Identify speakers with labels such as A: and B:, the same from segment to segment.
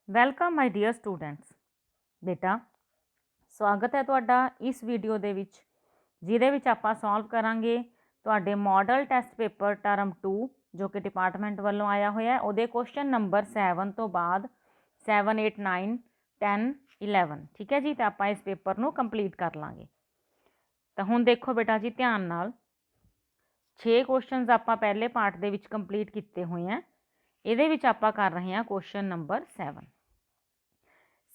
A: Welcome my dear students. ਬੇਟਾ ਸਵਾਗਤ ਹੈ ਤੁਹਾਡਾ ਇਸ ਵੀਡੀਓ ਦੇ ਵਿੱਚ, ਜਿਹਦੇ ਵਿੱਚ ਆਪਾਂ ਸੋਲਵ ਕਰਾਂਗੇ ਤੁਹਾਡੇ ਮਾਡਲ ਟੈਸਟ ਪੇਪਰ ਟਰਮ 2 ਜੋ ਕਿ ਡਿਪਾਰਟਮੈਂਟ ਵੱਲੋਂ ਆਇਆ ਹੋਇਆ। ਉਹਦੇ ਕੁਐਸਚਨ ਨੰਬਰ 7 ਤੋਂ ਬਾਅਦ 7, 8, 9, 10, 11 ਠੀਕ ਹੈ ਜੀ। ਤਾਂ ਆਪਾਂ ਇਸ ਪੇਪਰ ਨੂੰ ਕੰਪਲੀਟ ਕਰ ਲਾਂਗੇ। ਤਾਂ ਹੁਣ ਦੇਖੋ ਬੇਟਾ ਜੀ ਧਿਆਨ ਨਾਲ, 6 ਕੁਐਸਚਨਸ ਆਪਾਂ ਪਹਿਲੇ ਪਾਰਟ ਦੇ ਵਿੱਚ ਕੰਪਲੀਟ ਕੀਤੇ ਹੋਏ ਆ। ਇਹਦੇ ਵਿੱਚ ਆਪਾਂ ਕਰ ਰਹੇ ਹਾਂ ਕੁਐਸਚਨ ਨੰਬਰ 7।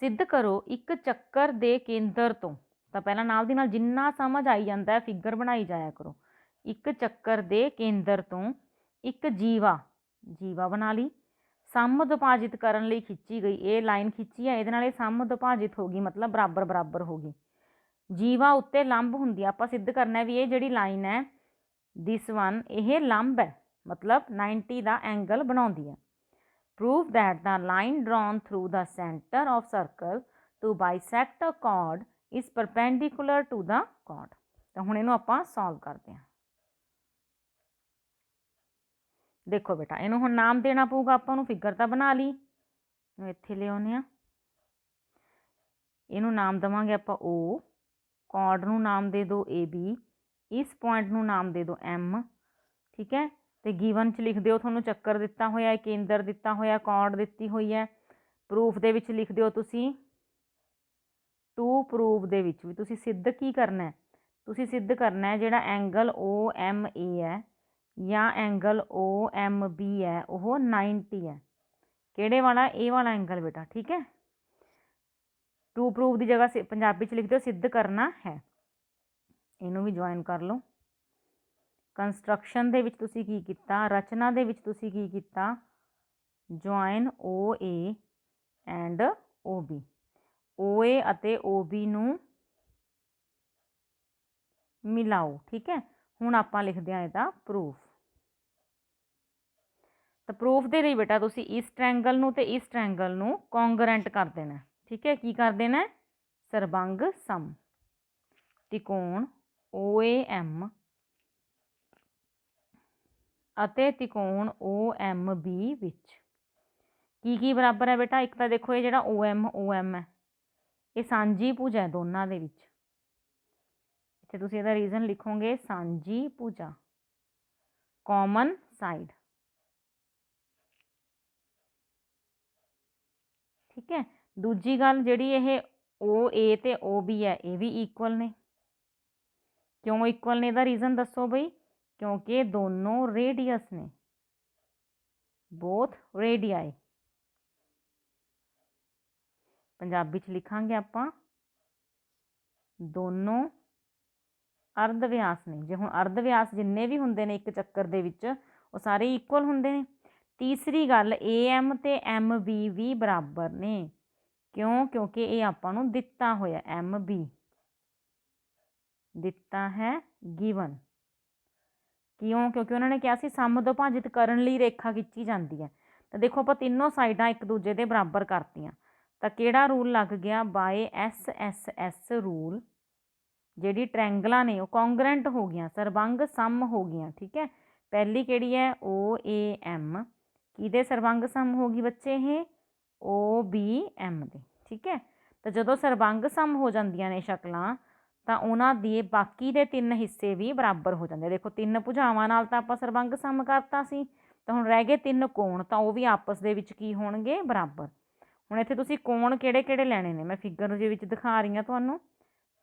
A: सिद्ध करो एक चक्कर दे केंद्र तो पहला नाल दी नाल जिन्ना समझ आई जाता है फिगर बनाई जाया करो। एक चक्कर दे केंद्र तो एक जीवा बना ली, सम विभाजित करने लई खिंची गई। ये लाइन खिंची है, ये सम विभाजित होगी, मतलब बराबर बराबर होगी। जीवा उत्ते लंब हुंदी, आपां सिद्ध करना भी ये जिहड़ी लाइन है दिस वन, ये लंब है, मतलब 90 का एंगल बनाउंदी है। Prove that the line drawn through the center of circle to bisect a chord is perpendicular to the chord। तो हुण इहनूं आपां सॉल्व करते हैं। देखो बेटा इहनूं हुण नाम देना पऊगा आपां नूं। फिगर तां बना ली, इत्थे ले आउंदे आ, इहनूं नाम देवांगे आपां O, chord नूं नाम दे दो AB, इस पॉइंट नूं नाम दे दो M, ठीक है। तो गिवन च लिख दिओ, तुहानूं चक्कर दिता होया, केंद्र दिता होया, कॉर्ड दिती हुई है। प्रूफ दे विच लिख दिओ तुसीं टू प्रूफ दे विच भी तुसीं सिद्ध की करना है, तुसीं सिद्ध करना है जिहड़ा एंगल OMA है या एंगल OMB है वह 90 है। किहड़े वाला? ए वाला एंगल बेटा, ठीक है। टू प्रूफ की जगह पंजाबी च लिख दिओ सिद्ध करना है। इनू भी ज्वाइन कर लो। कंस्ट्रक्शन दे विच तुसीं की कीता, रचना दे विच तुसीं की कीता, join OA and OB। OA अते OB नूं मिलाओ, ठीक है। हुण आपां लिखदे हां इहदा प्रूफ। तो प्रूफ दे लई बेटा तुसीं इस ट्रैंगल नूं ते इस ट्रैंगल नूं कॉन्ग्रेंट कर देना, ठीक है। की कर देना? सरबंग सम त्रिकोण OAM ਅਤੇ त्रिकोण OMB ਵਿੱਚ ਕੀ ਬਰਾਬਰ ਹੈ ਬੇਟਾ? ਇੱਕ ਤਾਂ ਦੇਖੋ ਇਹ ਜਿਹੜਾ OM ਹੈ ਇਹ ਸਾਂਝੀ ਭੁਜਾ ਹੈ ਦੋਨਾਂ ਦੇ ਵਿੱਚ। ਇੱਥੇ ਤੁਸੀਂ ਇਹਦਾ ਰੀਜ਼ਨ ਲਿਖੋਗੇ ਸਾਂਝੀ ਭੁਜਾ, ਕਾਮਨ ਸਾਈਡ, ਠੀਕ ਹੈ। ਦੂਜੀ ਗੱਲ ਜਿਹੜੀ ਇਹ OA ਤੇ OB ਹੈ ਇਹ ਵੀ ਇਕੁਅਲ ਨੇ। ਕਿਉਂ ਇਕੁਅਲ ਨੇ? ਇਹਦਾ ਰੀਜ਼ਨ ਦੱਸੋ ਬਈ। क्योंकि दोनों रेडियस ने, बोथ रेडियाई। पंजाबी च लिखांगे आपां दोनों अर्ध व्यास ने। जे हुण अर्ध व्यास जिन्ने भी हुंदे ने एक चक्कर दे विच वो सारे इक्वल हुंदे ने। तीसरी गल AM ते MB भी बराबर ने। क्यों? क्योंकि ये आपां नूं दिता होया MB दिता है गिवन। क्यों? क्योंकि उन्होंने कहा सी सम विभाजित करने लई रेखा खिंची जाती है। तो देखो आप तीनों साइडां एक दूजे के बराबर करतियां, तो किहड़ा रूल लग गया? By SSS rule. जिहड़ी ट्रैंगलां ने वो कॉन्ग्रेंट हो गई, सरबंग सम हो गई, ठीक है। पहली किहड़ी है? OAM, किहदे सरबंग सम हो गई बच्चे? ये OBM दे, ठीक है। तो जदों सरबंग सम हो जांदियां ने शक्लां ਤਾਂ ਉਹਨਾਂ ਦੇ ਬਾਕੀ ਦੇ 3 ਹਿੱਸੇ ਵੀ ਬਰਾਬਰ ਹੋ ਜਾਂਦੇ। ਦੇਖੋ 3 ਭੁਜਾਵਾਂ ਨਾਲ ਤਾਂ ਆਪਾਂ ਸਰਬੰਗ ਸਮ ਕਰਤਾ ਸੀ, ਤਾਂ ਹੁਣ ਰਹਿ ਗਏ 3 ਕੋਣ, ਤਾਂ ਉਹ ਵੀ ਆਪਸ ਦੇ ਵਿੱਚ ਕੀ ਹੋਣਗੇ? ਬਰਾਬਰ। ਹੁਣ ਇੱਥੇ ਤੁਸੀਂ ਕੋਣ ਕਿਹੜੇ ਕਿਹੜੇ ਲੈਣੇ ਨੇ ਮੈਂ ਫਿਗਰ ਦੇ ਵਿੱਚ ਦਿਖਾ ਰਹੀ ਹਾਂ ਤੁਹਾਨੂੰ।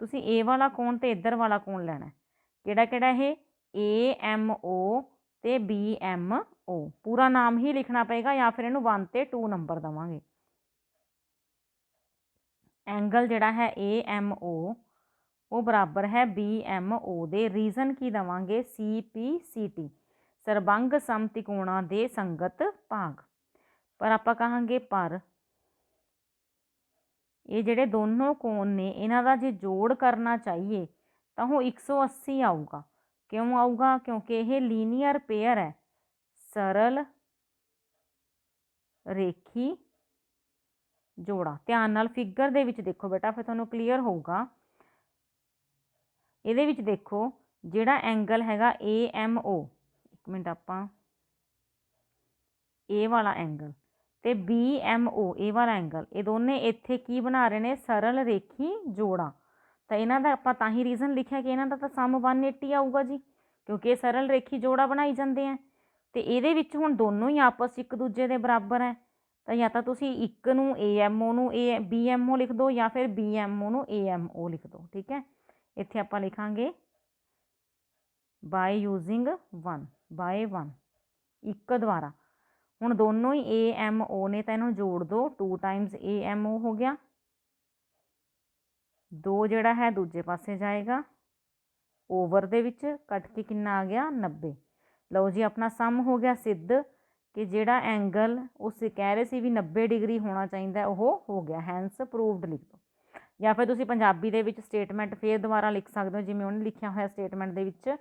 A: ਤੁਸੀਂ ਇਹ ਵਾਲਾ ਕੋਣ ਤੇ ਇੱਧਰ ਵਾਲਾ ਕੋਣ ਲੈਣਾ। ਕਿਹੜਾ ਕਿਹੜਾ? ਇਹ AMO ਤੇ BMO। ਪੂਰਾ ਨਾਮ ਹੀ ਲਿਖਣਾ ਪਏਗਾ ਜਾਂ ਫਿਰ ਇਹਨੂੰ 1 ਤੇ 2 ਨੰਬਰ ਦੇਵਾਂਗੇ। ਐਂਗਲ ਜਿਹੜਾ ਹੈ AMO वो बराबर है BMO दे। रीजन की देवांगे CPCT, सरबंग सम त्रिकोणा दे संगत भाग। पर आप कहांगे पर ये जिहड़े दोनों कोण ने इन्हां दा जे जोड़ करना चाहिए तो वो 180 आऊगा। क्यों आऊगा? क्योंकि यह लीनियर पेयर है, सरल रेखी जोड़ा। ध्यान नाल फिगर दे विच देखो बेटा, फिर तुहानूं क्लीयर होऊगा। ਇਹਦੇ ਵਿੱਚ देखो ਜਿਹੜਾ एंगल हैगा AMO, एक मिनट आपां ए वाला एंगल ਤੇ BMO ਇਹ ਵਾਲਾ ਐਂਗਲ, ਇਹ ਦੋਨੇ ਇੱਥੇ ਕੀ ਬਣਾ ਰਹੇ ਨੇ, ਸਰਲ ਰੇਖੀ ਜੋੜਾ। ਤਾਂ ਇਹਨਾਂ ਦਾ ਆਪਾਂ ਤਾਂ ਹੀ ਰੀਜ਼ਨ ਲਿਖਿਆ ਕਿ ਇਹਨਾਂ ਦਾ ਤਾਂ ਸਮ 180 ਆਊਗਾ ਜੀ, ਕਿਉਂਕਿ ਇਹ ਸਰਲ ਰੇਖੀ ਜੋੜਾ ਬਣਾਈ ਜਾਂਦੇ ਆ। ਤੇ ਇਹਦੇ ਵਿੱਚ ਹੁਣ ਦੋਨੋਂ ਹੀ ਆਪਸ ਇੱਕ ਦੂਜੇ ਦੇ ਬਰਾਬਰ ਹੈ, ਤਾਂ ਜਾਂ ਤਾਂ ਤੁਸੀਂ ਇੱਕ ਨੂੰ AMO ਨੂੰ BMO ਲਿਖ ਦਿਓ, ਜਾਂ ਫਿਰ BMO ਨੂੰ AMO ਲਿਖ ਦਿਓ। ਠੀਕ ਹੈ, ਇੱਥੇ ਆਪਾਂ ਲਿਖਾਂਗੇ ਬਾਏ ਯੂਜ਼ਿੰਗ 1 ਬਾਏ 1 ਇੱਕ ਦੁਆਰਾ। ਹੁਣ ਦੋਨੋਂ ਹੀ AMO ਨੇ ਤਾਂ ਇਹਨੂੰ ਜੋੜ ਦਿਓ, 2 ਟਾਈਮਸ AMO ਹੋ ਗਿਆ, 2 ਜਿਹੜਾ ਹੈ ਦੂਜੇ ਪਾਸੇ ਜਾਏਗਾ, ਓਵਰ ਦੇ ਵਿੱਚ ਕੱਟ ਕੇ ਕਿੰਨਾ ਆ ਗਿਆ 90। ਲਓ ਜੀ ਆਪਣਾ ਸਮ ਹੋ ਗਿਆ ਸਿੱਧ ਕਿ ਜਿਹੜਾ ਐਂਗਲ ਉਸ ਕਹਿ ਰਹੇ ਸੀ ਵੀ 90 ਡਿਗਰੀ ਹੋਣਾ ਚਾਹੀਦਾ ਉਹ ਹੋ ਗਿਆ, ਹੈਂਸ ਪ੍ਰੂਵਡ ਲਿਖ ਦਿਓ। ਜਾਂ ਫਿਰ ਤੁਸੀਂ ਪੰਜਾਬੀ ਦੇ ਵਿੱਚ ਸਟੇਟਮੈਂਟ ਫੇਰ ਦੁਬਾਰਾ ਲਿਖ ਸਕਦੇ ਹੋ, ਜਿਵੇਂ ਉਹਨੇ ਲਿਖਿਆ ਹੋਇਆ ਸਟੇਟਮੈਂਟ ਦੇ ਵਿੱਚ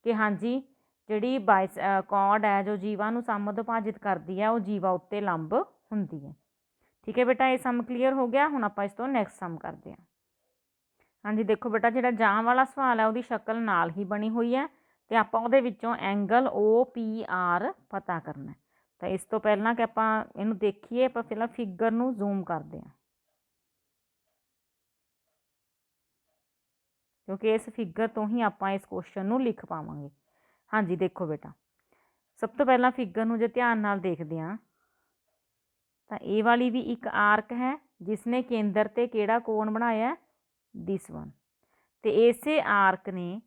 A: ਕਿ ਹਾਂਜੀ ਜਿਹੜੀ ਕੌਰਡ ਹੈ ਜੋ ਜੀਵਾ ਨੂੰ ਸਮਦਭਾਜਿਤ ਕਰਦੀ ਹੈ ਉਹ ਜੀਵਾ ਉੱਤੇ ਲੰਬ ਹੁੰਦੀ ਹੈ। ਠੀਕ ਹੈ ਬੇਟਾ, ਇਹ ਸਮ ਕਲੀਅਰ ਹੋ ਗਿਆ। ਹੁਣ ਆਪਾਂ ਇਸ ਤੋਂ ਨੈਕਸਟ ਸਮ ਕਰਦੇ ਹਾਂ। ਹਾਂਜੀ ਦੇਖੋ ਬੇਟਾ, ਜਿਹੜਾ ਜਾਂ ਵਾਲਾ ਸਵਾਲ ਹੈ ਉਹਦੀ ਸ਼ਕਲ ਨਾਲ ਹੀ ਬਣੀ ਹੋਈ ਹੈ ਤੇ ਆਪਾਂ ਉਹਦੇ ਵਿੱਚੋਂ ਐਂਗਲ OPR ਪਤਾ ਕਰਨਾ। ਤਾਂ ਇਸ ਤੋਂ ਪਹਿਲਾਂ ਕਿ ਆਪਾਂ ਇਹਨੂੰ ਦੇਖੀਏ, ਆਪਾਂ ਪਹਿਲਾਂ ਫਿਗਰ ਨੂੰ ਜ਼ੂਮ ਕਰਦੇ ਹਾਂ, ਕਿਉਂਕਿ ਇਸ ਫਿਗਰ ਤੋਂ ਹੀ ਆਪਾਂ ਇਸ ਕੁਐਸਚਨ ਨੂੰ ਲਿਖ ਪਾਵਾਂਗੇ। ਹਾਂਜੀ ਦੇਖੋ ਬੇਟਾ, ਸਭ ਤੋਂ ਪਹਿਲਾਂ ਫਿਗਰ ਨੂੰ ਜੇ ਧਿਆਨ ਨਾਲ ਦੇਖਦੇ ਹਾਂ ਤਾਂ ਇਹ ਵਾਲੀ ਵੀ ਇੱਕ ਆਰਕ ਹੈ ਜਿਸ ਨੇ ਕੇਂਦਰ ਤੇ ਕਿਹੜਾ ਕੋਣ ਬਣਾਇਆ, ਦਿਸ ਵਨ। ਤੇ ਇਸੇ ਆਰਕ ਨੇ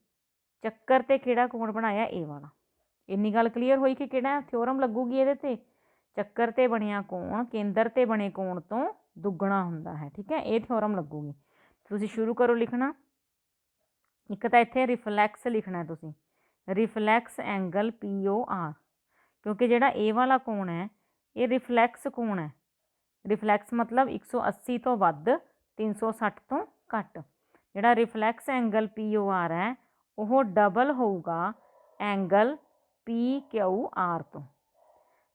A: ਚੱਕਰ ਤੇ ਕਿਹੜਾ ਕੋਣ ਬਣਾਇਆ, ਇਹ ਵਾਲਾ। ਇੰਨੀ ਗੱਲ ਕਲੀਅਰ ਹੋਈ ਕਿ ਕਿਹੜਾ ਥਿਓਰਮ ਲੱਗੂਗੀ ਇਹਦੇ ਤੇ, ਚੱਕਰ ਤੇ ਬਣਿਆ ਕੋਣ ਕੇਂਦਰ ਤੇ ਬਣੇ ਕੋਣ ਤੋਂ ਦੁੱਗਣਾ ਹੁੰਦਾ ਹੈ। ਠੀਕ ਹੈ, ਇਹ ਥਿਓਰਮ ਲੱਗੂਗੀ। ਤੁਸੀਂ ਸ਼ੁਰੂ ਕਰੋ ਲਿਖਣਾ। ਇੱਕ ਤਾਂ ਇੱਥੇ ਰਿਫਲੈਕਸ ਲਿਖਣਾ ਤੁਸੀਂ, ਰਿਫਲੈਕਸ ਐਂਗਲ POR, ਕਿਉਂਕਿ ਜਿਹੜਾ ਇਹ ਵਾਲਾ ਕੋਣ ਹੈ ਇਹ ਰਿਫਲੈਕਸ ਕੋਣ ਹੈ। ਰਿਫਲੈਕਸ ਮਤਲਬ 180 ਤੋਂ ਵੱਧ 360 ਤੋਂ ਘੱਟ। ਜਿਹੜਾ ਰਿਫਲੈਕਸ ਐਂਗਲ POR ਹੈ ਉਹ ਡਬਲ ਹੋਊਗਾ ਐਂਗਲ PQR ਤੋਂ।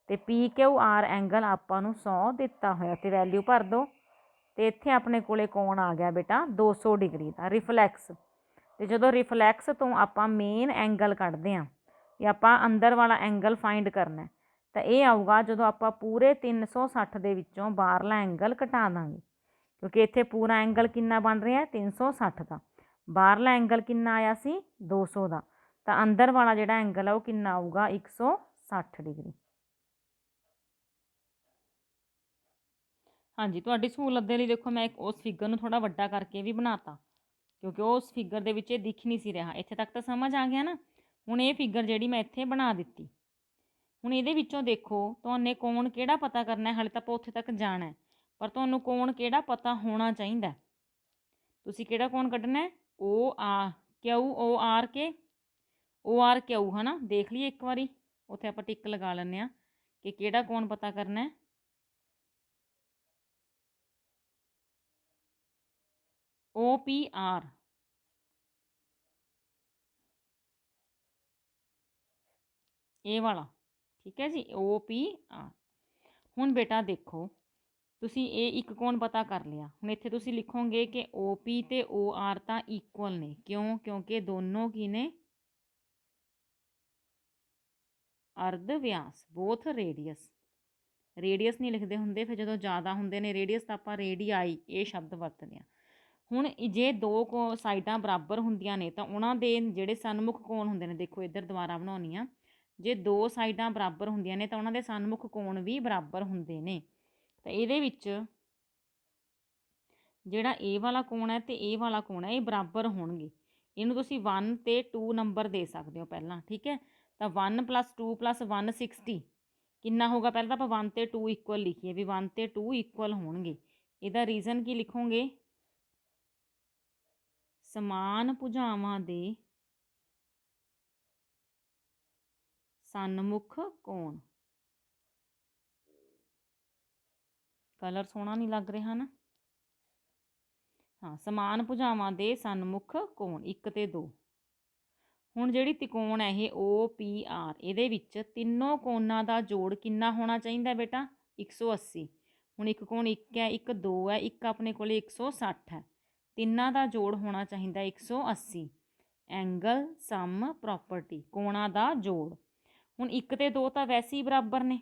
A: ਤੇ PQR ਐਂਗਲ ਆਪਾਂ ਨੂੰ 100 ਦਿੱਤਾ ਹੋਇਆ, ਤੇ ਵੈਲਿਊ ਭਰ ਦਿਓ। ਤੇ ਇੱਥੇ ਆਪਣੇ ਕੋਲੇ ਕੋਣ ਆ ਗਿਆ ਬੇਟਾ 200 ਡਿਗਰੀ ਦਾ ਰਿਫਲੈਕਸ। ਤੇ ਜਦੋਂ ਰਿਫਲੈਕਸ ਤੋਂ ਆਪਾਂ ਮੇਨ ਐਂਗਲ ਕੱਢਦੇ ਹਾਂ ਜਾਂ ਆਪਾਂ ਅੰਦਰ ਵਾਲਾ ਐਂਗਲ ਫਾਈਂਡ ਕਰਨਾ, ਤਾਂ ਇਹ ਆਊਗਾ ਜਦੋਂ ਆਪਾਂ ਪੂਰੇ 360 ਦੇ ਵਿੱਚੋਂ ਬਾਹਰਲਾ ਐਂਗਲ ਘਟਾ ਦਾਂਗੇ, ਕਿਉਂਕਿ ਇੱਥੇ ਪੂਰਾ ਐਂਗਲ ਕਿੰਨਾ ਬਣ ਰਿਹਾ 360 ਦਾ, ਬਾਹਰਲਾ ਐਂਗਲ ਕਿੰਨਾ ਆਇਆ ਸੀ 200 ਦਾ, ਤਾਂ ਅੰਦਰ ਵਾਲਾ ਜਿਹੜਾ ਐਂਗਲ ਆ ਉਹ ਕਿੰਨਾ ਆਊਗਾ 160 ਡਿਗਰੀ। ਹਾਂਜੀ ਤੁਹਾਡੀ ਸਹੂਲਤ ਦੇ ਲਈ ਦੇਖੋ ਮੈਂ ਉਸ ਫਿਗਰ ਨੂੰ ਥੋੜਾ ਵੱਡਾ ਕਰਕੇ ਵੀ ਬਣਾਤਾ, ਕਿਉਂਕਿ ਉਸ ਫਿਗਰ ਦੇ ਵਿੱਚ ਇਹ ਦਿਖ ਨਹੀਂ ਸੀ ਰਿਹਾ। ਇੱਥੇ ਤੱਕ ਤਾਂ ਸਮਝ ਆ ਗਿਆ ਨਾ। ਹੁਣ ਇਹ ਫਿਗਰ ਜਿਹੜੀ ਮੈਂ ਇੱਥੇ ਬਣਾ ਦਿੱਤੀ, ਹੁਣ ਇਹਦੇ ਵਿੱਚੋਂ ਦੇਖੋ ਤੁਹਾਨੂੰ ਕੋਣ ਕਿਹੜਾ ਪਤਾ ਕਰਨਾ ਹੈ। ਹਾਲੇ ਤਾਂ ਆਪਾਂ ਉੱਥੇ ਤੱਕ ਜਾਣਾ, ਪਰ ਤੁਹਾਨੂੰ ਕੋਣ ਕਿਹੜਾ ਪਤਾ ਹੋਣਾ ਚਾਹੀਦਾ। ਤੁਸੀਂ ਕਿਹੜਾ ਕੋਣ ਕੱਢਣਾ, QOR ਕੇ ORQ ਹੈ ਨਾ। ਦੇਖ ਲਈਏ ਇੱਕ ਵਾਰੀ, ਉੱਥੇ ਆਪਾਂ ਟਿਕ ਲਗਾ ਲੈਂਦੇ ਹਾਂ ਕਿ ਕਿਹੜਾ ਕੋਣ ਪਤਾ ਕਰਨਾ। OPR, ਇਹ ਵਾਲਾ। ਠੀਕ ਹੈ ਜੀ, OPR। ਹੁਣ ਬੇਟਾ ਦੇਖੋ ਤੁਸੀਂ ਇਹ ਇੱਕ ਕੋਣ ਪਤਾ ਕਰ ਲਿਆ। ਹੁਣ ਇੱਥੇ ਤੁਸੀਂ ਲਿਖੋਗੇ ਕਿ OP ਤੇ OR ਤਾਂ ਇਕੁਅਲ ਨੇ। ਕਿਉਂ? ਕਿਉਂਕਿ ਦੋਨੋਂ ਕੀ ਨੇ, ਅਰਧ ਵਿਆਸ, ਬੋਥ ਰੇਡੀਅਸ। ਰੇਡੀਅਸ ਨਹੀਂ ਲਿਖਦੇ ਹੁੰਦੇ, ਫਿਰ ਜਦੋਂ ਜ਼ਿਆਦਾ ਹੁੰਦੇ ਨੇ ਰੇਡੀਅਸ ਤਾਂ ਆਪਾਂ ਰੇਡੀਆਈ ਇਹ ਸ਼ਬਦ ਵਰਤਦੇ ਹਾਂ। ਹੁਣ ਜੇ ਦੋ ਸਾਈਡਾਂ ਬਰਾਬਰ ਹੁੰਦੀਆਂ ਨੇ ਤਾਂ ਉਹਨਾਂ ਦੇ ਜਿਹੜੇ ਸਨਮੁਖ ਕੋਣ ਹੁੰਦੇ ਨੇ, ਦੇਖੋ ਇੱਧਰ ਦੁਬਾਰਾ ਬਣਾਉਣੀ ਆ, ਜੇ ਦੋ ਸਾਈਡਾਂ ਬਰਾਬਰ ਹੁੰਦੀਆਂ ਨੇ ਤਾਂ ਉਹਨਾਂ ਦੇ ਸਨਮੁਖ ਕੋਣ ਵੀ ਬਰਾਬਰ ਹੁੰਦੇ ਨੇ। ਤਾਂ ਇਹਦੇ ਵਿੱਚ ਜਿਹੜਾ ਇਹ ਵਾਲਾ ਕੋਣ ਹੈ ਤੇ ਇਹ ਵਾਲਾ ਕੋਣ ਹੈ ਇਹ ਬਰਾਬਰ ਹੋਣਗੇ। ਇਹਨੂੰ ਤੁਸੀਂ 1 ਤੇ 2 ਨੰਬਰ ਦੇ ਸਕਦੇ ਹੋ ਪਹਿਲਾਂ। ਠੀਕ ਹੈ, ਤਾਂ 1 + 2 + 160 ਕਿੰਨਾ ਹੋਊਗਾ। ਪਹਿਲਾਂ ਤਾਂ ਆਪਾਂ 1 ਤੇ 2 ਇਕੁਅਲ ਲਿਖੀਏ ਵੀ 1 ਤੇ 2 ਇਕੁਅਲ ਹੋਣਗੇ। ਇਹਦਾ ਰੀਜ਼ਨ ਕੀ ਲਿਖੋਗੇ, ਸਮਾਨ ਭੁਜਾਵਾਂ ਦੇ ਸਨਮੁਖ ਕੋਣ। ਕਲਰ ਸੋਹਣਾ ਨਹੀਂ ਲੱਗ ਰਿਹਾ ਨਾ। ਹਾਂ, ਸਮਾਨ ਭੁਜਾਵਾਂ ਦੇ ਸਨਮੁਖ ਕੋਣ 1 ਤੇ 2। ਹੁਣ ਜਿਹੜੀ ਤਿਕੋਣ ਹੈ ਇਹ OPR, ਇਹਦੇ ਵਿੱਚ ਤਿੰਨੋਂ ਕੋਣਾਂ ਦਾ ਜੋੜ ਕਿੰਨਾ ਹੋਣਾ ਚਾਹੀਦਾ ਬੇਟਾ 180। ਹੁਣ ਇੱਕ ਕੋਣ 1 ਹੈ, ਇੱਕ 2 ਹੈ, ਇੱਕ ਆਪਣੇ ਕੋਲ 160 ਹੈ। ਤਿੰਨਾਂ ਦਾ ਜੋੜ ਹੋਣਾ ਚਾਹੀਦਾ 180। ਐਂਗਲ ਸਮ ਪ੍ਰੋਪਰਟੀ, ਕੋਣਾਂ ਦਾ ਜੋੜ। ਹੁਣ 1 ਤੇ 2 ਤਾਂ ਵੈਸੇ ਹੀ ਬਰਾਬਰ ਨੇ,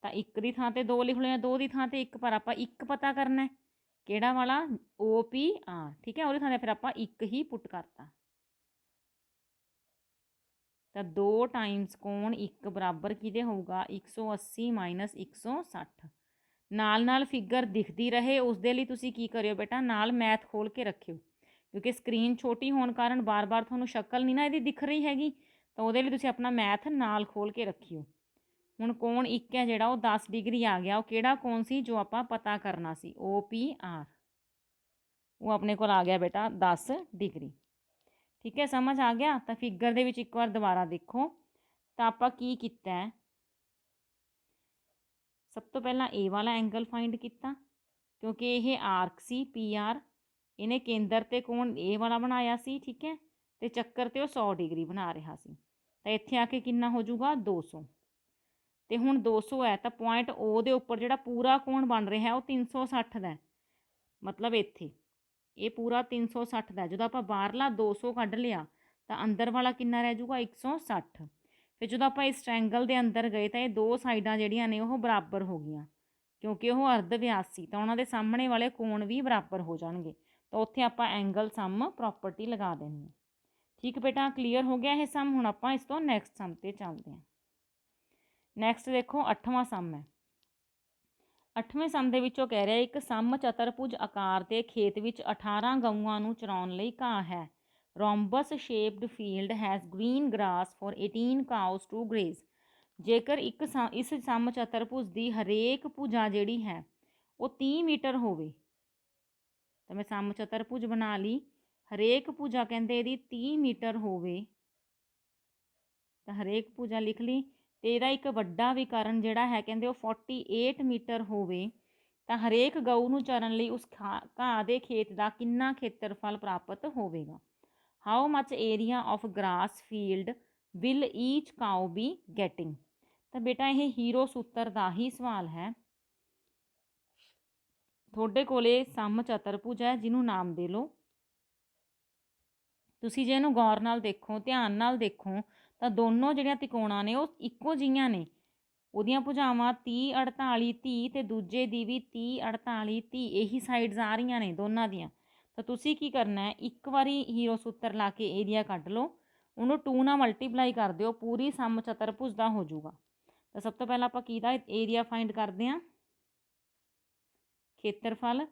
A: ਤਾਂ 1 ਦੀ ਥਾਂ ਤੇ 2 ਲਿਖ ਲਿਆ, 2 ਦੀ ਥਾਂ ਤੇ 1, ਪਰ ਆਪਾਂ 1 ਪਤਾ ਕਰਨਾ ਹੈ, ਕਿਹੜਾ ਵਾਲਾ, OPR। ਠੀਕ ਹੈ, ਉਹਦੀ ਥਾਂ ਤੇ ਫਿਰ ਆਪਾਂ 1 ਹੀ ਪੁੱਟ ਕਰਤਾ। ਤਾਂ 2 ਟਾਈਮਸ ਕੋਣ 1 ਬਰਾਬਰ ਕਿਹਦੇ ਹੋਊਗਾ, 180 ਮਾਈਨਸ 160। ਨਾਲ ਫਿਗਰ ਦਿਖਦੀ ਰਹੇ ਉਸ ਦੇ ਲਈ ਤੁਸੀਂ ਕੀ ਕਰਿਓ ਬੇਟਾ, ਨਾਲ ਮੈਥ ਖੋਲ ਕੇ ਰੱਖਿਓ, ਕਿਉਂਕਿ ਸਕਰੀਨ ਛੋਟੀ ਹੋਣ ਕਾਰਨ ਬਾਰ-ਬਾਰ ਤੁਹਾਨੂੰ ਸ਼ਕਲ ਨਹੀਂ ਨਾ ਇਹਦੀ ਦਿਖ ਰਹੀ ਹੈਗੀ, ਤਾਂ ਉਹਦੇ ਲਈ ਤੁਸੀਂ ਆਪਣਾ ਮੈਥ ਨਾਲ ਖੋਲ ਕੇ ਰੱਖਿਓ। ਹੁਣ ਕੋਣ 1 ਹੈ ਜਿਹੜਾ ਉਹ 10 ਡਿਗਰੀ ਆ ਗਿਆ, ਉਹ ਕਿਹੜਾ ਕੋਣ ਸੀ ਜੋ ਆਪਾਂ ਪਤਾ ਕਰਨਾ ਸੀ, OPR, ਉਹ ਆਪਣੇ ਕੋਲ ਆ ਗਿਆ ਬੇਟਾ 10 ਡਿਗਰੀ। ਠੀਕ ਹੈ, ਸਮਝ ਆ ਗਿਆ। ਤਾਂ ਫਿਗਰ ਦੇ ਵਿੱਚ ਇੱਕ ਵਾਰ ਦੁਬਾਰਾ ਦੇਖੋ, ਤਾਂ ਆਪਾਂ ਕੀ ਕੀਤਾ ਹੈ, ਸਭ ਤੋਂ ਪਹਿਲਾਂ A ਵਾਲਾ ਐਂਗਲ ਫਾਈਂਡ ਕੀਤਾ, ਕਿਉਂਕਿ ਇਹ ਆਰਕ ਸੀ PR, ਇਹਨੇ ਕੇਂਦਰ ਤੇ ਕੋਣ A ਵਾਲਾ ਬਣਾਇਆ ਸੀ। ਠੀਕ ਹੈ, ਤੇ ਚੱਕਰ ਤੇ ਉਹ 100 ਡਿਗਰੀ ਬਣਾ ਰਿਹਾ ਸੀ, ਤਾਂ ਇੱਥੇ ਆ ਕੇ ਕਿੰਨਾ ਹੋ ਜਾਊਗਾ, 200। ਤੇ ਹੁਣ 200 ਹੈ ਤਾਂ ਪੁਆਇੰਟ O ਦੇ ਉੱਪਰ ਜਿਹੜਾ ਪੂਰਾ ਕੋਣ ਬਣ ਰਿਹਾ ਉਹ 360 ਦਾ ਹੈ, ਮਤਲਬ ਇੱਥੇ ਇਹ ਪੂਰਾ 360 ਦਾ। ਜਦੋਂ ਆਪਾਂ ਬਾਹਰਲਾ 200 ਕੱਢ ਲਿਆ ਤਾਂ ਅੰਦਰ ਵਾਲਾ ਕਿੰਨਾ ਰਹਿ ਜਾਊਗਾ, 160। ਫਿਰ ਜਦੋਂ ਆਪਾਂ ਇਸ ਟ੍ਰਾਇੰਗਲ ਦੇ ਅੰਦਰ ਗਏ ਤਾਂ ਇਹ ਦੋ ਸਾਈਡਾਂ ਜਿਹੜੀਆਂ ਨੇ ਉਹ ਬਰਾਬਰ ਹੋ ਗਈਆਂ, ਕਿਉਂਕਿ ਉਹ ਅਰਧ ਵਿਆਸ ਸੀ, ਤਾਂ ਉਹਨਾਂ ਦੇ ਸਾਹਮਣੇ ਵਾਲੇ ਕੋਣ ਵੀ ਬਰਾਬਰ ਹੋ ਜਾਣਗੇ। ਤਾਂ ਉੱਥੇ ਆਪਾਂ ਐਂਗਲ ਸਮ ਪ੍ਰੋਪਰਟੀ ਲਗਾ ਦੇਣੀ ਹੈ। ਠੀਕ ਬੇਟਾ, ਕਲੀਅਰ ਹੋ ਗਿਆ ਇਹ ਸਮ। ਹੁਣ ਆਪਾਂ ਇਸ ਤੋਂ ਨੈਕਸਟ ਸਮ 'ਤੇ ਚੱਲਦੇ ਹਾਂ। ਨੈਕਸਟ ਦੇਖੋ 8ਵਾਂ ਸਮ ਹੈ। 8ਵੇਂ ਸਮ ਦੇ ਵਿੱਚ ਉਹ ਕਹਿ ਰਿਹਾ ਇੱਕ ਸਮ ਚਤਰਭੁਜ ਆਕਾਰ ਦੇ ਖੇਤ ਵਿੱਚ 18 ਗਊਆਂ ਨੂੰ ਚਰਾਉਣ ਲਈ ਘਾਹ ਹੈ। Rhombus shaped field has green grass for 18 cows to graze. ਜੇਕਰ ਇਸ ਸਮ ਚਤਰਭੁਜ ਦੀ ਹਰੇਕ ਭੁਜਾ ਜਿਹੜੀ ਹੈ ਉਹ 30 ਮੀਟਰ ਹੋਵੇ, ਤਾਂ ਮੈਂ ਸਮ ਚਤਰਭੁਜ ਬਣਾ ਲਈ, ਹਰੇਕ ਭੁਜਾ ਕਹਿੰਦੇ ਇਹਦੀ 30 ਮੀਟਰ ਹੋਵੇ, ਤਾਂ ਹਰੇਕ ਭੁਜਾ ਲਿਖ ਲਈ। ਤੇ ਇਹਦਾ ਇੱਕ ਵੱਡਾ ਵਿਕਰਨ ਜਿਹੜਾ ਹੈ ਕਹਿੰਦੇ ਉਹ 48 ਮੀਟਰ ਹੋਵੇ, ਤਾਂ ਹਰੇਕ ਗਊ ਨੂੰ ਚਰਨ ਲਈ ਉਸ ਘਾਹ ਦੇ ਖੇਤ ਦਾ ਕਿੰਨਾ ਖੇਤਰਫਲ ਪ੍ਰਾਪਤ ਹੋਵੇਗਾ। How much area of grass field will each cow be getting. ਤਾਂ ਬੇਟਾ ਇਹ ਹੀਰੋ ਸੂਤਰ ਦਾ ਹੀ ਸਵਾਲ ਹੈ। ਤੁਹਾਡੇ ਕੋਲੇ ਸਮ ਚਤਰਭੁਜ ਹੈ ਜਿਹਨੂੰ ਨਾਮ ਦੇ ਲਓ। ਤੁਸੀਂ ਜੇ ਇਹਨੂੰ ਗੌਰ ਨਾਲ ਦੇਖੋ, ਧਿਆਨ ਨਾਲ ਦੇਖੋ, ਤਾਂ ਦੋਨੋਂ ਜਿਹੜੀਆਂ ਤਿਕੋਣਾਂ ਨੇ ਉਹ ਇੱਕੋ ਜਿਹੀਆਂ ਨੇ। ਉਹਦੀਆਂ ਭੁਜਾਵਾਂ 30 48 30 ਤੇ ਦੂਜੇ ਦੀ ਵੀ 30 48 30 ਇਹੀ ਸਾਈਡਸ ਆ ਰਹੀਆਂ ਨੇ ਦੋਨਾਂ ਦੀਆਂ। ਤਾਂ ਤੁਸੀਂ ਕੀ ਕਰਨਾ ਹੈ, ਇੱਕ ਵਾਰੀ ਹੀਰੋ ਸੂਤਰ ਲਾ ਕੇ ਏਰੀਆ ਕੱਢ ਲਓ, ਉਹਨੂੰ 2 ਨਾਲ ਮਲਟੀਪਲਾਈ ਕਰ ਦਿਓ, ਪੂਰੀ ਸਮ ਚਤਰਭੁਜ ਦਾ ਹੋ ਜਾਊਗਾ। ਤਾਂ ਸਭ ਤੋਂ ਪਹਿਲਾਂ ਆਪਾਂ ਕਿਹਦਾ ਏਰੀਆ ਫਾਈਂਡ ਕਰਦੇ ਹਾਂ, ਖੇਤਰਫਲ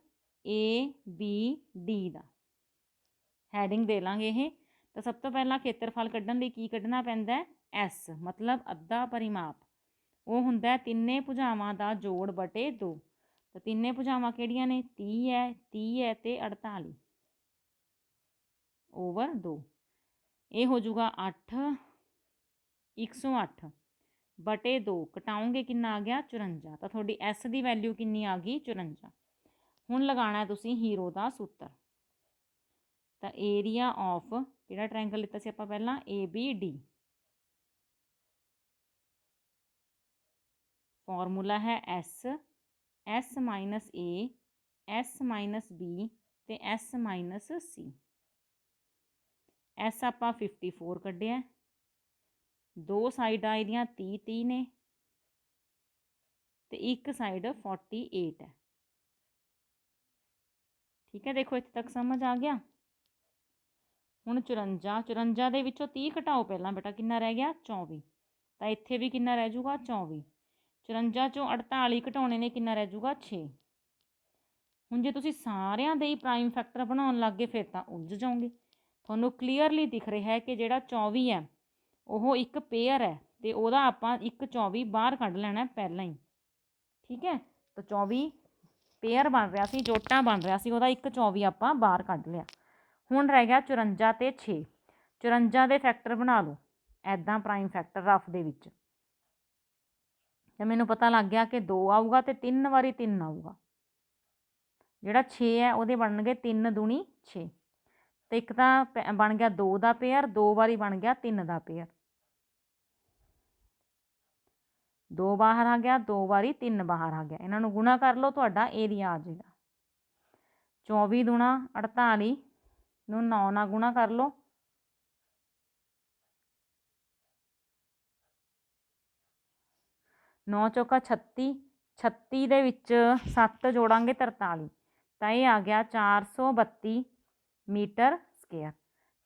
A: ABD ਦਾ ਹੈਡਿੰਗ ਦੇ ਲਾਂਗੇ ਇਹ। ਤਾਂ ਸਭ ਤੋਂ ਪਹਿਲਾਂ ਖੇਤਰਫਲ ਕੱਢਣ ਲਈ ਕੀ ਕੱਢਣਾ ਪੈਂਦਾ ਹੈ, S ਮਤਲਬ ਅੱਧਾ ਪਰਿਮਾਪ। ਉਹ ਹੁੰਦਾ ਤਿੰਨੇ ਭੁਜਾਵਾਂ ਦਾ ਜੋੜ ਬਟੇ 2। ਤਾਂ ਤਿੰਨੇ ਭੁਜਾਵਾਂ ਕਿਹੜੀਆਂ ਨੇ, 30 ਹੈ 30 ਹੈ ਤੇ 48 ਓਵਰ 2। ਇਹ ਹੋ ਜਾਊਗਾ 8 108 ਬਟੇ 2, ਘਟਾਓਗੇ ਕਿੰਨਾ ਆ ਗਿਆ 54। ਤਾਂ ਤੁਹਾਡੀ S ਦੀ ਵੈਲਿਊ ਕਿੰਨੀ ਆ ਗਈ 54। ਹੁਣ ਲਗਾਉਣਾ ਤੁਸੀਂ ਹੀਰੋ ਦਾ ਸੂਤਰ। ਤਾਂ ਏਰੀਆ ਆਫ ਕਿਹੜਾ ਟ੍ਰਾਇੰਗਲ ਲਿੱਤਾ ਸੀ ਆਪਾਂ ਪਹਿਲਾਂ, ABD। ਫਾਰਮੂਲਾ ਹੈ S minus A S minus B ਤੇ S ਮਾਈਨਸ C। S ਆਪਾਂ 54 ਕੱਢਿਆ, ਦੋ ਸਾਈਡਾਂ ਇਹਦੀਆਂ 30 30 ਨੇ ਤੇ ਇੱਕ ਸਾਈਡ 48 ਹੈ। ਠੀਕ ਹੈ, ਦੇਖੋ ਇੱਥੇ ਤੱਕ ਸਮਝ ਆ ਗਿਆ। ਹੁਣ 54 ਦੇ ਵਿੱਚੋਂ 30 ਘਟਾਓ ਪਹਿਲਾਂ ਬੇਟਾ, ਕਿੰਨਾ ਰਹਿ ਗਿਆ 24। ਤਾਂ ਇੱਥੇ ਵੀ ਕਿੰਨਾ ਰਹਿ ਜਾਊਗਾ 24। 54 ਚੋਂ 48 ਘਟਾਉਣੇ ਨੇ, ਕਿੰਨਾ ਰਹਿ ਜਾਊਗਾ 6। ਹੁਣ ਜੇ ਤੁਸੀਂ ਸਾਰਿਆਂ ਦੇ ਹੀ ਪ੍ਰਾਈਮ ਫੈਕਟਰ ਬਣਾਉਣ ਲੱਗ ਗਏ ਫਿਰ ਤਾਂ ਉਲਝ ਜਾਓਗੇ। ਤੁਹਾਨੂੰ ਕਲੀਅਰਲੀ ਦਿਖ ਰਿਹਾ ਹੈ ਕਿ ਜਿਹੜਾ 24 ਹੈ ਉਹ ਇੱਕ ਪੇਅਰ ਹੈ ਤੇ ਉਹਦਾ ਆਪਾਂ ਇੱਕ 24 ਬਾਹਰ ਕੱਢ ਲੈਣਾ ਪਹਿਲਾਂ ਹੀ। ਠੀਕ ਹੈ, ਤਾਂ 24 ਪੇਅਰ ਬਣ ਰਿਹਾ ਸੀ, ਜੋਟਾ ਬਣ ਰਿਹਾ ਸੀ, ਉਹਦਾ ਇੱਕ 24 ਆਪਾਂ ਬਾਹਰ ਕੱਢ ਲਿਆ। ਹੁਣ ਰਹਿ ਗਿਆ 54 ਤੇ 6। 54 ਦੇ ਫੈਕਟਰ ਬਣਾ ਲਓ ਐਦਾਂ, ਪ੍ਰਾਈਮ ਫੈਕਟਰ ਰਫ ਦੇ ਵਿੱਚ। ਤੇ ਮੈਨੂੰ ਪਤਾ ਲੱਗ ਗਿਆ ਕਿ 2 ਆਊਗਾ ਤੇ 3 ਵਾਰੀ 3 ਆਊਗਾ। ਜਿਹੜਾ 6 ਹੈ ਉਹਦੇ ਬਣਨਗੇ 3 ਦੂਣੀ 6, ਤੇ ਇੱਕ ਤਾਂ ਬਣ ਗਿਆ 2 ਦਾ ਪੇਅਰ, 2 ਵਾਰੀ ਬਣ ਗਿਆ 3 ਦਾ ਪੇਅਰ। 2 ਬਾਹਰ ਆ ਗਿਆ, 2 ਵਾਰੀ 3 ਬਾਹਰ ਆ ਗਿਆ। ਇਹਨਾਂ ਨੂੰ ਗੁਣਾ ਕਰ ਲਓ, ਤੁਹਾਡਾ ਏਰੀਆ ਆ ਜਾਏਗਾ। 24 ਦੂਣਾ 48 ਨੂੰ 9 ਨਾਲ ਗੁਣਾ ਕਰ ਲਓ, 9 ਚੌਕਾ 36, 36 ਦੇ ਵਿੱਚ 7 ਜੋੜਾਂਗੇ 43, ਤਾਂ ਇਹ ਆ ਗਿਆ 432 ਮੀਟਰ ਸਕੁਅਰ।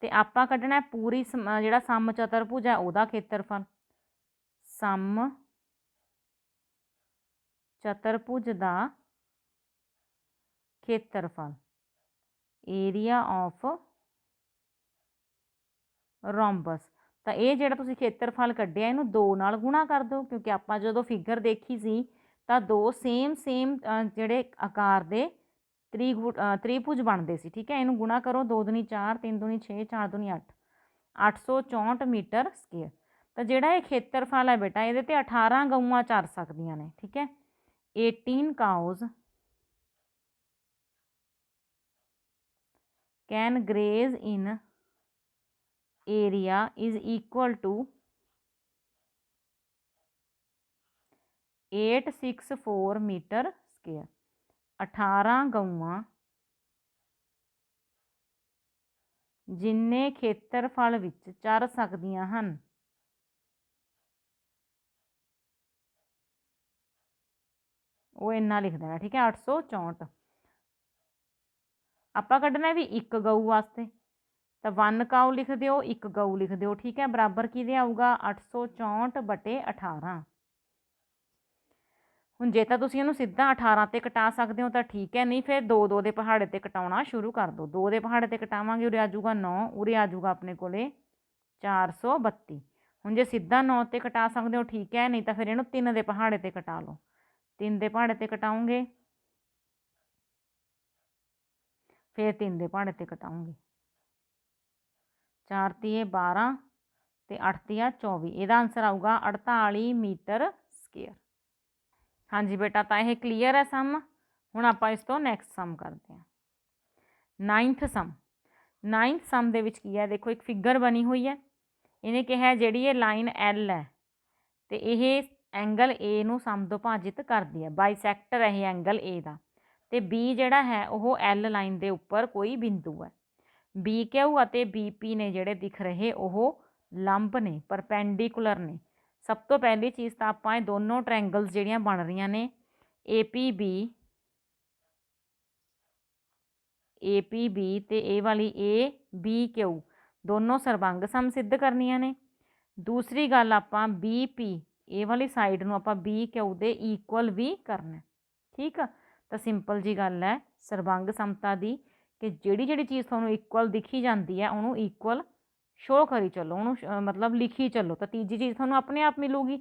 A: ਤੇ ਆਪਾਂ ਕੱਢਣਾ ਪੂਰੀ ਜਿਹੜਾ ਸਮ ਚਤੁਰਭੁਜ ਹੈ ਉਹਦਾ ਖੇਤਰਫਲ। ਸਮ ਚਤੁਰਭੁਜ ਦਾ ਖੇਤਰਫਲ, ਏਰੀਆ ਆਫ ਰੋਮਬਸ। ਤਾਂ ਇਹ ਜਿਹੜਾ ਤੁਸੀਂ ਖੇਤਰਫਲ ਕੱਢਿਆ ਇਹਨੂੰ 2 ਨਾਲ ਗੁਣਾ ਕਰ ਦਿਓ, ਕਿਉਂਕਿ ਆਪਾਂ ਜਦੋਂ ਫਿਗਰ ਦੇਖੀ ਸੀ ਤਾਂ 2 ਸੇਮ ਜਿਹੜੇ ਆਕਾਰ ਦੇ ਤ੍ਰਿਭੁਜ ਬਣਦੇ ਸੀ। ਠੀਕ ਹੈ, ਇਹਨੂੰ ਗੁਣਾ ਕਰੋ, 2 ਦੂਣੀ 4, 3 ਦੂਣੀ 6, 4 ਦੂਣੀ 8, 864 ਮੀਟਰ ਸਕੁਅਰ। ਤਾਂ ਜਿਹੜਾ ਇਹ ਖੇਤਰਫਲ ਹੈ ਬੇਟਾ, ਇਹਦੇ ਤੇ 18 ਗਊਆਂ ਚਰ ਸਕਦੀਆਂ ਨੇ। ਠੀਕ ਹੈ, 18 cows can graze in area is equal to 864 metre square. 18 ਗਊਆਂ ਜਿੰਨੇ ਖੇਤਰਫਲ ਵਿੱਚ ਚਰ ਸਕਦੀਆਂ ਹਨ, ਉਹ ਇੰਨਾ ਲਿਖ ਦੇਣਾ। ਠੀਕ ਹੈ, 864 ਆਪਾਂ ਕੱਢਣਾ ਵੀ ਇੱਕ ਗਊ ਵਾਸਤੇ, ਤਾਂ 1 ਕਾਊ ਲਿਖ ਦਿਓ, 1 ਗਊ ਲਿਖ ਦਿਓ। ਠੀਕ ਹੈ, ਬਰਾਬਰ ਕਿਹਦੇ ਆਊਗਾ 864/18। ਹੁਣ ਜੇ ਤਾਂ ਤੁਸੀਂ ਇਹਨੂੰ ਸਿੱਧਾ 18 ਤੇ ਕਟਾ ਸਕਦੇ ਹੋ ਤਾਂ ਠੀਕ ਹੈ, ਨਹੀਂ ਫਿਰ 2 ਦੇ ਪਹਾੜੇ ਤੇ ਕਟਾਉਣਾ ਸ਼ੁਰੂ ਕਰ ਦਿਓ। 2 ਦੇ ਪਹਾੜੇ ਤੇ ਕਟਾਵਾਂਗੇ, ਉਰੇ ਆ ਜਾਊਗਾ 9, ਉਰੇ ਆ ਜਾਊਗਾ ਆਪਣੇ ਕੋਲੇ 432। ਹੁਣ ਜੇ ਸਿੱਧਾ 9 ਤੇ ਕਟਾ ਸਕਦੇ ਹੋ ਠੀਕ ਹੈ, ਨਹੀਂ ਤਾਂ ਫਿਰ ਇਹਨੂੰ 3 ਦੇ ਪਹਾੜੇ ਤੇ ਕਟਾ ਲਓ। 3 ਦੇ ਪਹਾੜੇ ਤੇ ਕਟਾਉਂਗੇ, ਫਿਰ 3 ਦੇ ਪਹਾੜੇ ਤੇ ਕਟਾਉਂਗੇ। 4 ਤੀਏ 12 ਤੇ 8 ਤੀਆ 24। ਇਹਦਾ ਆਂਸਰ ਆਊਗਾ 48 ਮੀਟਰ ਸਕੁਅਰ। ਹਾਂਜੀ ਬੇਟਾ, ਤਾਂ ਇਹ ਕਲੀਅਰ ਹੈ ਸਮ। ਹੁਣ ਆਪਾਂ ਇਸ ਤੋਂ ਨੈਕਸਟ ਸਮ ਕਰਦੇ ਹਾਂ। 9th ਸਮ। 9th ਸਮ ਦੇ ਵਿੱਚ ਕੀ ਹੈ, ਦੇਖੋ ਇੱਕ ਫਿਗਰ ਬਣੀ ਹੋਈ ਹੈ। ਇਹਨੇ ਕਿਹਾ ਜਿਹੜੀ ਇਹ ਲਾਈਨ L ਹੈ ਤੇ ਇਹ ਐਂਗਲ A ਨੂੰ ਸਮਦੁਭਾਜਿਤ ਕਰਦੀ ਹੈ, ਬਾਈਸੈਕਟਰ ਹੈ ਇਹ ਐਂਗਲ A ਦਾ। ਤੇ B ਜਿਹੜਾ ਹੈ ਉਹ L ਲਾਈਨ ਦੇ ਉੱਪਰ ਕੋਈ ਬਿੰਦੂ ਹੈ। BQ ਅਤੇ BP ਨੇ ਜਿਹੜੇ ਦਿਖ ਰਹੇ ਉਹ ਲੰਬ ਨੇ, ਪਰਪੈਂਡੀਕੂਲਰ ਨੇ। ਸਭ ਤੋਂ ਪਹਿਲੀ ਚੀਜ਼ ਤਾਂ ਆਪਾਂ ਇਹ ਦੋਨੋਂ ਟ੍ਰਾਇੰਗਲਸ ਜਿਹੜੀਆਂ ਬਣ ਰਹੀਆਂ ਨੇ APB ਤੇ ਇਹ ਵਾਲੀ ABQ ਦੋਨੋਂ ਸਰਬੰਗ ਸਮ ਸਿੱਧ ਕਰਨੀਆਂ ਨੇ। ਦੂਸਰੀ ਗੱਲ ਆਪਾਂ BP ਇਹ ਵਾਲੀ ਸਾਈਡ ਨੂੰ ਆਪਾਂ BQ ਦੇ ਇਕੁਅਲ ਵੀ ਕਰਨਾ। ਠੀਕ ਆ, ਤਾਂ ਸਿੰਪਲ ਜੀ ਗੱਲ ਹੈ ਸਰਬੰਗ ਸਮਤਾ ਦੀ, ਕਿ ਜਿਹੜੀ ਚੀਜ਼ ਤੁਹਾਨੂੰ ਇਕੁਅਲ ਦਿਖੀ ਜਾਂਦੀ ਹੈ ਉਹਨੂੰ ਇਕੁਅਲ ਸ਼ੋ ਕਰੀ ਚੱਲੋ, ਉਹਨੂੰ ਮਤਲਬ ਲਿਖੀ ਚੱਲੋ, ਤਾਂ ਤੀਜੀ ਚੀਜ਼ ਤੁਹਾਨੂੰ ਆਪਣੇ ਆਪ ਮਿਲੂਗੀ।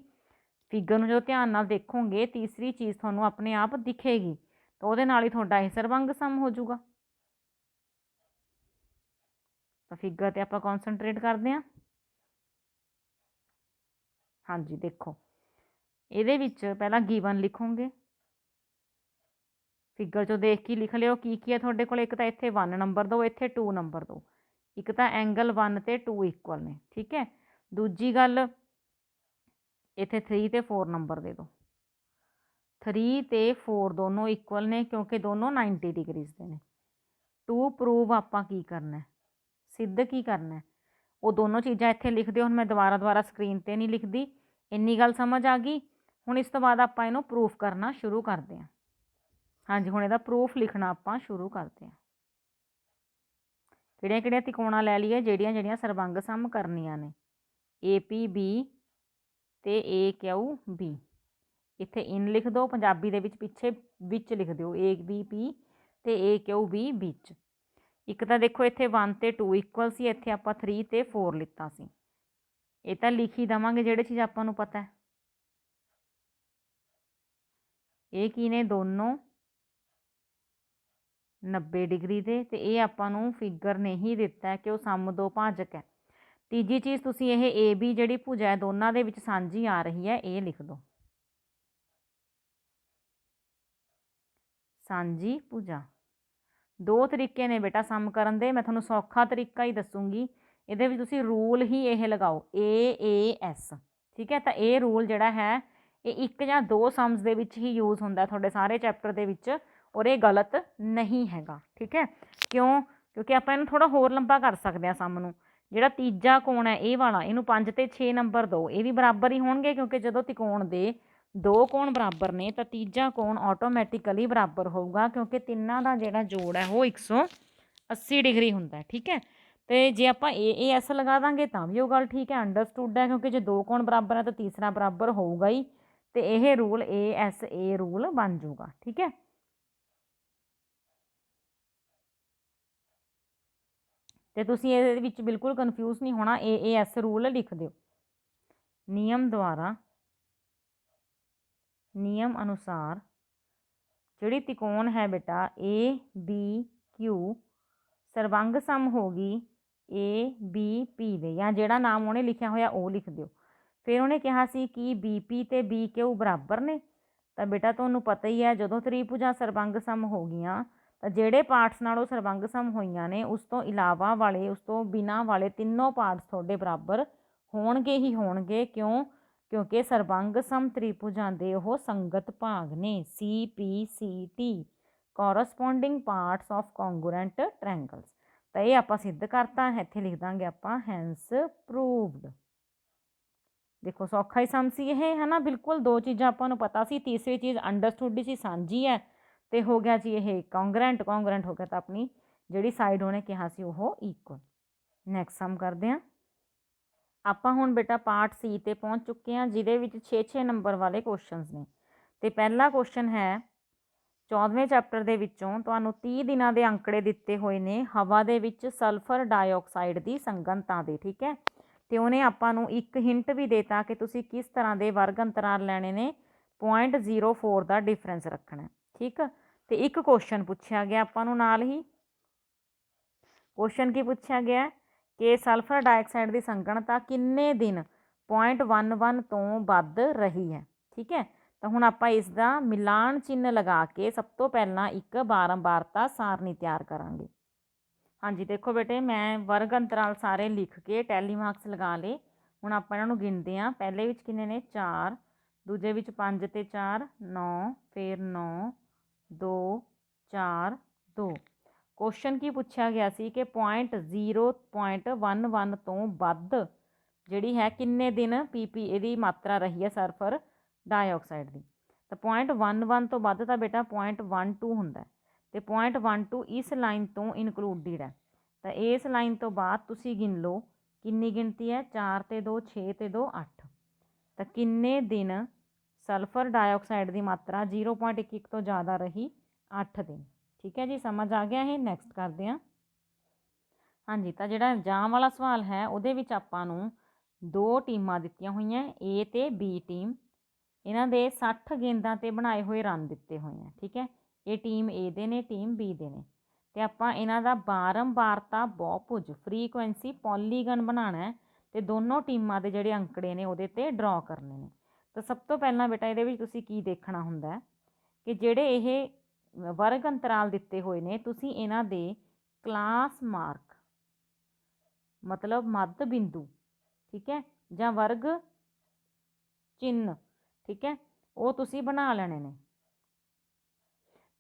A: ਫਿਗਰ ਨੂੰ ਜਦੋਂ ਧਿਆਨ ਨਾਲ ਦੇਖੋਗੇ ਤੀਸਰੀ ਚੀਜ਼ ਤੁਹਾਨੂੰ ਆਪਣੇ ਆਪ ਦਿਖੇਗੀ, ਤਾਂ ਉਹਦੇ ਨਾਲ ਹੀ ਤੁਹਾਡਾ ਇਹ ਸਰਬੰਗ ਸਮ ਹੋ ਜਾਊਗਾ। ਤਾਂ ਫਿਗਰ ਤੇ ਆਪਾਂ ਕੌਨਸਨਟਰੇਟ ਕਰਦੇ ਹਾਂ। ਹਾਂਜੀ ਦੇਖੋ, ਇਹਦੇ ਵਿੱਚ ਪਹਿਲਾਂ ਗਿਵਨ ਲਿਖੋਗੇ, ਫਿਗਰ 'ਚੋਂ ਦੇਖ ਕੇ ਲਿਖ ਲਿਓ ਕੀ ਹੈ ਤੁਹਾਡੇ ਕੋਲ। ਇੱਕ ਤਾਂ ਇੱਥੇ 1 ਨੰਬਰ ਦਿਓ, ਇੱਥੇ 2 ਨੰਬਰ ਦਿਓ। ਇੱਕ ਤਾਂ ਐਂਗਲ 1 ਤੇ 2 ਇਕੁਅਲ ਨੇ। ਠੀਕ ਹੈ, ਦੂਜੀ ਗੱਲ ਇੱਥੇ 3 ਤੇ 4 ਨੰਬਰ ਦੇ ਦਿਓ। 3 ਤੇ 4 ਦੋਨੋਂ ਇਕੁਅਲ ਨੇ ਕਿਉਂਕਿ ਦੋਨੋਂ 90 ਡਿਗਰੀਜ਼ ਦੇ ਨੇ। 2 ਪ੍ਰੂਵ ਆਪਾਂ ਕੀ ਕਰਨਾ, ਸਿੱਧ ਕੀ ਕਰਨਾ, ਉਹ ਦੋਨੋਂ ਚੀਜ਼ਾਂ ਇੱਥੇ ਲਿਖ ਦਿਓ। ਹੁਣ ਮੈਂ ਦੁਬਾਰਾ ਸਕਰੀਨ 'ਤੇ ਨਹੀਂ ਲਿਖਦੀ, ਇੰਨੀ ਗੱਲ ਸਮਝ ਆ ਗਈ। ਹੁਣ ਇਸ ਤੋਂ ਬਾਅਦ ਆਪਾਂ ਇਹਨੂੰ ਪ੍ਰੂਫ ਕਰਨਾ ਸ਼ੁਰੂ ਕਰਦੇ ਹਾਂ। ਹਾਂਜੀ, ਹੁਣ ਇਹਦਾ ਪ੍ਰੂਫ ਲਿਖਣਾ ਆਪਾਂ ਸ਼ੁਰੂ ਕਰਦੇ ਹਾਂ। ਕਿਹੜੀਆਂ ਤਿਕੋਣਾਂ ਲੈ ਲਈਏ, ਜਿਹੜੀਆਂ ਸਰਬੰਗ ਸਮ ਕਰਨੀਆਂ ਨੇ, APB ਤੇ AQB। ਇੱਥੇ ਇਨ ਲਿਖ ਦਿਓ, ਪੰਜਾਬੀ ਦੇ ਵਿੱਚ ਪਿੱਛੇ ਵਿੱਚ ਲਿਖ ਦਿਓ, ABP ਤੇ AQB ਵਿੱਚ। ਇੱਕ ਤਾਂ ਦੇਖੋ ਇੱਥੇ 1 ਤੇ 2 ਇਕੁਅਲ ਸੀ, ਇੱਥੇ ਆਪਾਂ 3 ਤੇ 4 ਲਿੱਤਾ ਸੀ। ਇਹ ਤਾਂ ਲਿਖ ਹੀ ਦੇਵਾਂਗੇ ਜਿਹੜੇ ਚੀਜ਼ ਆਪਾਂ ਨੂੰ ਪਤਾ ਹੈ। ਇਹ ਕੀ ਨੇ, ਦੋਨੋਂ 90 ਡਿਗਰੀ ਦੇ, ਤੇ ਇਹ ਆਪਾਂ ਨੂੰ ਫਿਗਰ ਨੇ ਹੀ ਦਿੱਤਾ ਕਿ ਉਹ ਸਮਦੋਭਾਜਕ ਹੈ। ਤੀਜੀ ਚੀਜ਼ ਤੁਸੀਂ ਇਹ AB ਜਿਹੜੀ ਭੁਜਾ ਹੈ ਦੋਨਾਂ ਦੇ ਵਿੱਚ ਸਾਂਝੀ ਆ ਰਹੀ ਹੈ, ਇਹ ਲਿਖ ਦਿਓ, ਸਾਂਝੀ ਭੁਜਾ। 2 ਤਰੀਕੇ ਨੇ ਬੇਟਾ ਸਮ ਕਰਨ ਦੇ, ਮੈਂ ਤੁਹਾਨੂੰ ਸੌਖਾ ਤਰੀਕਾ ਹੀ ਦੱਸੂਗੀ। ਇਹਦੇ ਵਿੱਚ ਤੁਸੀਂ ਰੂਲ ਹੀ ਇਹ ਲਗਾਓ, AAS। ਠੀਕ ਹੈ, ਤਾਂ ਇਹ ਰੂਲ ਜਿਹੜਾ ਹੈ ਇਹ 1 ਜਾਂ 2 ਸਮਸ ਦੇ ਵਿੱਚ ਹੀ ਯੂਜ਼ ਹੁੰਦਾ ਤੁਹਾਡੇ ਸਾਰੇ ਚੈਪਟਰ ਦੇ ਵਿੱਚ, ਔਰ ਇਹ ਗਲਤ ਨਹੀਂ ਹੈਗਾ। ਠੀਕ ਹੈ, ਕਿਉਂਕਿ ਆਪਾਂ ਇਹਨੂੰ ਥੋੜ੍ਹਾ ਹੋਰ ਲੰਬਾ ਕਰ ਸਕਦੇ ਹਾਂ ਸਮ ਨੂੰ। ਜਿਹੜਾ ਤੀਜਾ ਕੋਣ ਹੈ ਇਹ ਵਾਲਾ, ਇਹਨੂੰ 5 ਤੇ 6 ਨੰਬਰ ਦਿਓ, ਇਹ ਵੀ ਬਰਾਬਰ ਹੀ ਹੋਣਗੇ ਕਿਉਂਕਿ ਜਦੋਂ ਤਿਕੋਣ ਦੇ ਦੋ ਕੋਣ ਬਰਾਬਰ ਨੇ ਤਾਂ ਤੀਜਾ ਕੋਣ ਆਟੋਮੈਟਿਕਲੀ ਬਰਾਬਰ ਹੋਊਗਾ, ਕਿਉਂਕਿ ਤਿੰਨਾਂ ਦਾ ਜਿਹੜਾ ਜੋੜ ਹੈ ਉਹ 180 ਡਿਗਰੀ ਹੁੰਦਾ। ਠੀਕ ਹੈ, ਤੇ ਜੇ ਆਪਾਂ ਏ ਐਸ ਲਗਾ ਦਾਂਗੇ ਤਾਂ ਵੀ ਉਹ ਗੱਲ ਠੀਕ ਹੈ, ਅੰਡਰਸਟੂਡ ਹੈ, ਕਿਉਂਕਿ ਜੇ ਦੋ ਕੋਣ ਬਰਾਬਰ ਹੈ ਤਾਂ ਤੀਸਰਾ ਬਰਾਬਰ ਹੋਊਗਾ ਹੀ, ਤੇ ਇਹ ਰੂਲ ਏ ਰੂਲ ਬਣ ਜਾਊਗਾ। ਠੀਕ ਹੈ, ਤੇ ਤੁਸੀਂ ਇਹਦੇ ਵਿੱਚ ਬਿਲਕੁਲ ਕਨਫਿਊਜ਼ ਨਹੀਂ ਹੋਣਾ, ਏ ਐਸ ਰੂਲ ਲਿਖ ਦਿਓ। ਨਿਯਮ ਦੁਆਰਾ, ਨਿਯਮ ਅਨੁਸਾਰ ਜਿਹੜੀ ਤਿਕੋਣ ਹੈ ਬੇਟਾ ਏ ਬੀ ਕਿਊ ਸਰਵੰਗ ਸਮ ਹੋਗੀ ਏ ਬੀ ਪੀ ਦੇ, ਜਾਂ ਜਿਹੜਾ ਨਾਮ ਉਹਨੇ ਲਿਖਿਆ ਹੋਇਆ ਉਹ ਲਿਖ ਦਿਓ। ਫਿਰ ਉਹਨੇ ਕਿਹਾ ਸੀ ਕਿ ਬੀ ਪੀ ਤੇ ਬੀ ਕਿਊ ਬਰਾਬਰ ਨੇ, ਤਾਂ ਬੇਟਾ ਤੁਹਾਨੂੰ ਪਤਾ ਹੀ ਹੈ ਜਦੋਂ ਤ੍ਰਿਭੁਜਾਂ ਸਰਵੰਗ ਸਮ ਹੋ ਗਈਆਂ ਤਾਂ ਜਿਹੜੇ ਪਾਰਟਸ ਨਾਲ ਉਹ ਸਰਵੰਗ ਸਮ ਹੋਈਆਂ ਨੇ ਉਸ ਤੋਂ ਇਲਾਵਾ ਵਾਲੇ, ਉਸ ਤੋਂ ਬਿਨਾਂ ਵਾਲੇ ਤਿੰਨੋਂ ਪਾਰਟਸ ਤੁਹਾਡੇ ਬਰਾਬਰ ਹੋਣਗੇ ਹੀ ਹੋਣਗੇ। ਕਿਉਂ? ਕਿਉਂਕਿ ਸਰਵੰਗ ਸਮ ਤ੍ਰਿਭੁਜਾਂ ਦੇ ਉਹ ਸੰਗਤ ਭਾਗ ਨੇ, C P C T, corresponding parts of congruent triangles. ਤਾਂ ਇਹ ਆਪਾਂ ਸਿੱਧ ਕਰਤਾ, ਇੱਥੇ ਲਿਖ ਦਾਂਗੇ ਆਪਾਂ ਹੈਂਸ ਪ੍ਰੂਵਡ। ਦੇਖੋ ਸੌਖਾ ਹੀ ਸਮ ਸੀ ਇਹ, ਹੈ ਨਾ, ਬਿਲਕੁਲ ਦੋ ਚੀਜ਼ਾਂ ਆਪਾਂ ਨੂੰ ਪਤਾ ਸੀ, ਤੀਸਰੀ ਚੀਜ਼ ਅੰਡਰਸਟੂਡ ਸੀ, ਸਾਂਝੀ ਹੈ, ਤੇ ਹੋ ਗਿਆ ਜੀ ਇਹ ਕੋਂਗਰੈਂਟ ਹੋ ਗਿਆ ਤਾਂ ਆਪਣੀ ਜਿਹੜੀ ਸਾਈਡ ਉਹਨੇ ਕਿਹਾ ਸੀ ਉਹ ਇਕੁਅਲ। ਨੈਕਸਟ ਸਮ ਕਰਦੇ ਹਾਂ ਆਪਾਂ ਹੁਣ ਬੇਟਾ ਪਾਰਟ ਸੀ ਤੇ ਪਹੁੰਚ ਚੁੱਕੇ ਹਾਂ, ਜਿਹਦੇ ਵਿੱਚ 6 ਨੰਬਰ ਵਾਲੇ ਕੁਐਸਚਨਸ ਨੇ। ਤੇ ਪਹਿਲਾ ਕੁਐਸਚਨ ਹੈ 14ਵੇਂ ਚੈਪਟਰ ਦੇ ਵਿੱਚੋਂ ਤੁਹਾਨੂੰ 30 ਦਿਨਾਂ ਦੇ ਅੰਕੜੇ ਦਿੱਤੇ ਹੋਏ ਨੇ ਹਵਾ ਦੇ ਵਿੱਚ ਸਲਫਰ ਡਾਈਆਕਸਾਈਡ ਦੀ ਸੰਘਣਤਾ ਦੇ। ਠੀਕ ਹੈ, ਤੇ ਉਹਨੇ ਆਪਾਂ ਨੂੰ ਇੱਕ ਹਿੰਟ ਵੀ ਦੇਤਾ ਕਿ ਤੁਸੀਂ ਕਿਸ ਤਰ੍ਹਾਂ ਦੇ ਵਰਗ ਅੰਤਰਾਲ ਲੈਣੇ ਨੇ, 0.04 ਦਾ ਡਿਫਰੈਂਸ ਰੱਖਣਾ। ਠੀਕ, ਤੇ ਇੱਕ ਕੁਐਸਚਨ ਪੁੱਛਿਆ ਗਿਆ ਆਪਾਂ ਨੂੰ ਨਾਲ ਹੀ। ਕੁਐਸਚਨ ਕੀ ਪੁੱਛਿਆ ਗਿਆ ਕਿ ਸਲਫਰ ਡਾਈਆਕਸਾਈਡ ਦੀ ਸੰਘਣਤਾ ਕਿੰਨੇ ਦਿਨ 0.11 ਤੋਂ ਵੱਧ ਰਹੀ ਹੈ। ਠੀਕ ਹੈ, ਤਾਂ ਹੁਣ ਆਪਾਂ ਇਸ ਦਾ ਮਿਲਾਨ ਚਿੰਨ੍ਹ ਲਗਾ ਕੇ ਸਭ ਤੋਂ ਪਹਿਲਾਂ ਇੱਕ ਬਾਰੰਬਾਰਤਾ ਸਾਰਣੀ ਤਿਆਰ ਕਰਾਂਗੇ। ਹਾਂਜੀ ਦੇਖੋ ਬੇਟੇ, ਮੈਂ ਵਰਗ ਅੰਤਰਾਲ ਸਾਰੇ ਲਿਖ ਕੇ ਟੈਲੀ ਮਾਰਕਸ ਲਗਾ ਲਏ। ਹੁਣ ਆਪਾਂ ਇਹਨਾਂ ਨੂੰ ਗਿਣਦੇ ਹਾਂ। ਪਹਿਲੇ ਵਿੱਚ ਕਿੰਨੇ ਨੇ 4, ਦੂਜੇ ਵਿੱਚ 5 ਤੇ 4 9, ਫਿਰ 9 2 4 2। ਕੁਐਸਚਨ ਕੀ ਪੁੱਛਿਆ ਗਿਆ ਸੀ ਕਿ 0.11 ਤੋਂ ਵੱਧ ਜਿਹੜੀ ਹੈ ਕਿੰਨੇ ਦਿਨ ਪੀਪੀ ਇਹਦੀ ਮਾਤਰਾ ਰਹੀ ਹੈ ਸਲਫਰ ਡਾਈਆਕਸਾਈਡ ਦੀ। ਤਾਂ 0.11 ਤੋਂ ਵੱਧ ਤਾਂ ਬੇਟਾ 0.12 ਹੁੰਦਾ, ਤੇ 0.12 ਇਸ ਲਾਈਨ ਤੋਂ ਇਨਕਲੂਡਿਡ ਹੈ। ਤਾਂ ਇਸ ਲਾਈਨ ਤੋਂ ਬਾਅਦ ਤੁਸੀਂ ਗਿਣ ਲਓ ਕਿੰਨੀ ਗਿਣਤੀ ਹੈ, 4 ਤੇ 2 6 ਤੇ 2 8। ਤਾਂ ਕਿੰਨੇ ਦਿਨ ਸਲਫਰ ਡਾਈਆਕਸਾਈਡ ਦੀ ਮਾਤਰਾ 0.11 ਤੋਂ ਜ਼ਿਆਦਾ ਰਹੀ? 8 ਦਿਨ। ਠੀਕ ਹੈ ਜੀ, ਸਮਝ ਆ ਗਿਆ ਇਹ। ਨੈਕਸਟ ਕਰਦੇ ਹਾਂ। ਹਾਂਜੀ, ਤਾਂ ਜਿਹੜਾ ਜਾਂ ਵਾਲਾ ਸਵਾਲ ਹੈ ਉਹਦੇ ਵਿੱਚ ਆਪਾਂ ਨੂੰ ਦੋ ਟੀਮਾਂ ਦਿੱਤੀਆਂ ਹੋਈਆਂ, ਏ ਤੇ ਬੀ ਟੀਮ। ਇਹਨਾਂ ਦੇ 60 ਗੇਂਦਾਂ ਤੇ ਬਣਾਏ ਹੋਏ ਰਨ ਦਿੱਤੇ ਹੋਏ ਆ। ਠੀਕ ਹੈ, ਇਹ ਟੀਮ ਏ ਦੇ ਨੇ, ਟੀਮ ਬੀ ਦੇ ਨੇ, ਤੇ ਆਪਾਂ ਇਹਨਾਂ ਦਾ ਬਾਰੰਬਾਰਤਾ ਬਹੁਭੁਜ ਫਰੀਕੁਐਂਸੀ ਪੋਲੀਗਨ ਬਣਾਉਣਾ ਹੈ, ਤੇ ਦੋਨੋਂ ਟੀਮਾਂ ਦੇ ਜਿਹੜੇ ਅੰਕੜੇ ਨੇ ਉਹਦੇ ਤੇ ਡਰਾ ਕਰਨੇ ਨੇ। ਤਾਂ ਸਭ ਤੋਂ ਪਹਿਲਾਂ ਬੇਟਾ ਇਹਦੇ ਵਿੱਚ ਤੁਸੀਂ ਕੀ ਦੇਖਣਾ ਹੁੰਦਾ ਕਿ ਜਿਹੜੇ ਇਹ ਵਰਗ ਅੰਤਰਾਲ ਦਿੱਤੇ ਹੋਏ ਨੇ ਤੁਸੀਂ ਇਹਨਾਂ ਦੇ ਕਲਾਸ ਮਾਰਕ ਮਤਲਬ ਮੱਧ ਬਿੰਦੂ, ਠੀਕ ਹੈ, ਜਾਂ ਵਰਗ ਚਿੰਨ੍ਹ, ਠੀਕ ਹੈ, ਉਹ ਤੁਸੀਂ ਬਣਾ ਲੈਣੇ ਨੇ।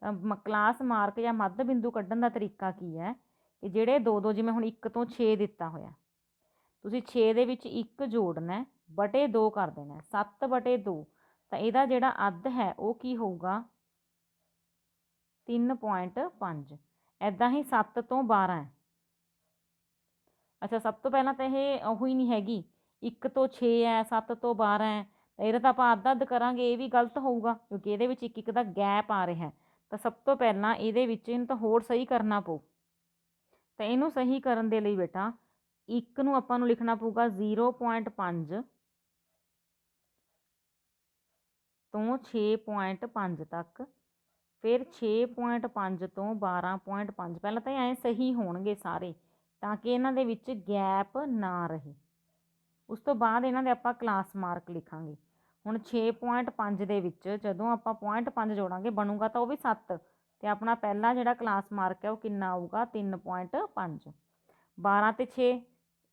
A: ਤਾਂ ਕਲਾਸ ਮਾਰਕ ਜਾਂ ਮੱਧ ਬਿੰਦੂ ਕੱਢਣ ਦਾ ਤਰੀਕਾ ਕੀ ਹੈ ਕਿ ਜਿਹੜੇ ਦੋ ਜਿਵੇਂ ਹੁਣ 1 ਤੋਂ 6 ਦਿੱਤਾ ਹੋਇਆ, ਤੁਸੀਂ 6 ਦੇ ਵਿੱਚ 1 ਜੋੜਨਾ ਬਟੇ 2 ਕਰ ਦੇਣਾ, 7/2। ਤਾਂ ਇਹਦਾ ਜਿਹੜਾ ਅੱਧ ਹੈ ਉਹ ਕੀ ਹੋਊਗਾ? 3.5। ਇੱਦਾਂ ਹੀ 7 ਤੋਂ 12 ਹੈ। ਅੱਛਾ, ਸਭ ਤੋਂ ਪਹਿਲਾਂ ਤਾਂ ਇਹ ਉਹੀ ਨਹੀਂ ਹੈਗੀ, 1 ਤੋਂ 6 ਹੈ, 7 ਤੋਂ 12 ਹੈ, ਤਾਂ ਇਹਦਾ ਤਾਂ ਆਪਾਂ ਅੱਧ ਕਰਾਂਗੇ, ਇਹ ਵੀ ਗਲਤ ਹੋਊਗਾ ਕਿਉਂਕਿ ਇਹਦੇ ਵਿੱਚ ਇੱਕ ਦਾ ਗੈਪ ਆ ਰਿਹਾ। ਤਾਂ ਸਭ ਤੋਂ ਪਹਿਲਾਂ ਇਹਦੇ ਵਿੱਚ ਇਹਨੂੰ ਤਾਂ ਹੋਰ ਸਹੀ ਕਰਨਾ ਪਊ। ਤਾਂ ਇਹਨੂੰ ਸਹੀ ਕਰਨ ਦੇ ਲਈ ਬੇਟਾ 1 ਨੂੰ ਆਪਾਂ ਨੂੰ ਲਿਖਣਾ ਪਊਗਾ 0.5 ਤੋਂ 6.5 ਤੱਕ, ਫਿਰ 6.5 ਤੋਂ 12.5। ਪਹਿਲਾਂ ਤਾਂ ਐਂ ਸਹੀ ਹੋਣਗੇ ਸਾਰੇ ਤਾਂ ਕਿ ਇਹਨਾਂ ਦੇ ਵਿੱਚ ਗੈਪ ਨਾ ਰਹੇ। ਉਸ ਤੋਂ ਬਾਅਦ ਇਹਨਾਂ ਦੇ ਆਪਾਂ ਕਲਾਸ ਮਾਰਕ ਲਿਖਾਂਗੇ। ਹੁਣ 6.5 ਦੇ ਵਿੱਚ ਜਦੋਂ ਆਪਾਂ 0.5 ਜੋੜਾਂਗੇ ਬਣੂਗਾ ਤਾਂ ਉਹ ਵੀ 7, ਤੇ ਆਪਣਾ ਪਹਿਲਾ ਜਿਹੜਾ ਕਲਾਸ ਮਾਰਕ ਹੈ ਉਹ ਕਿੰਨਾ ਆਊਗਾ? 3.5। 12 ਤੇ 6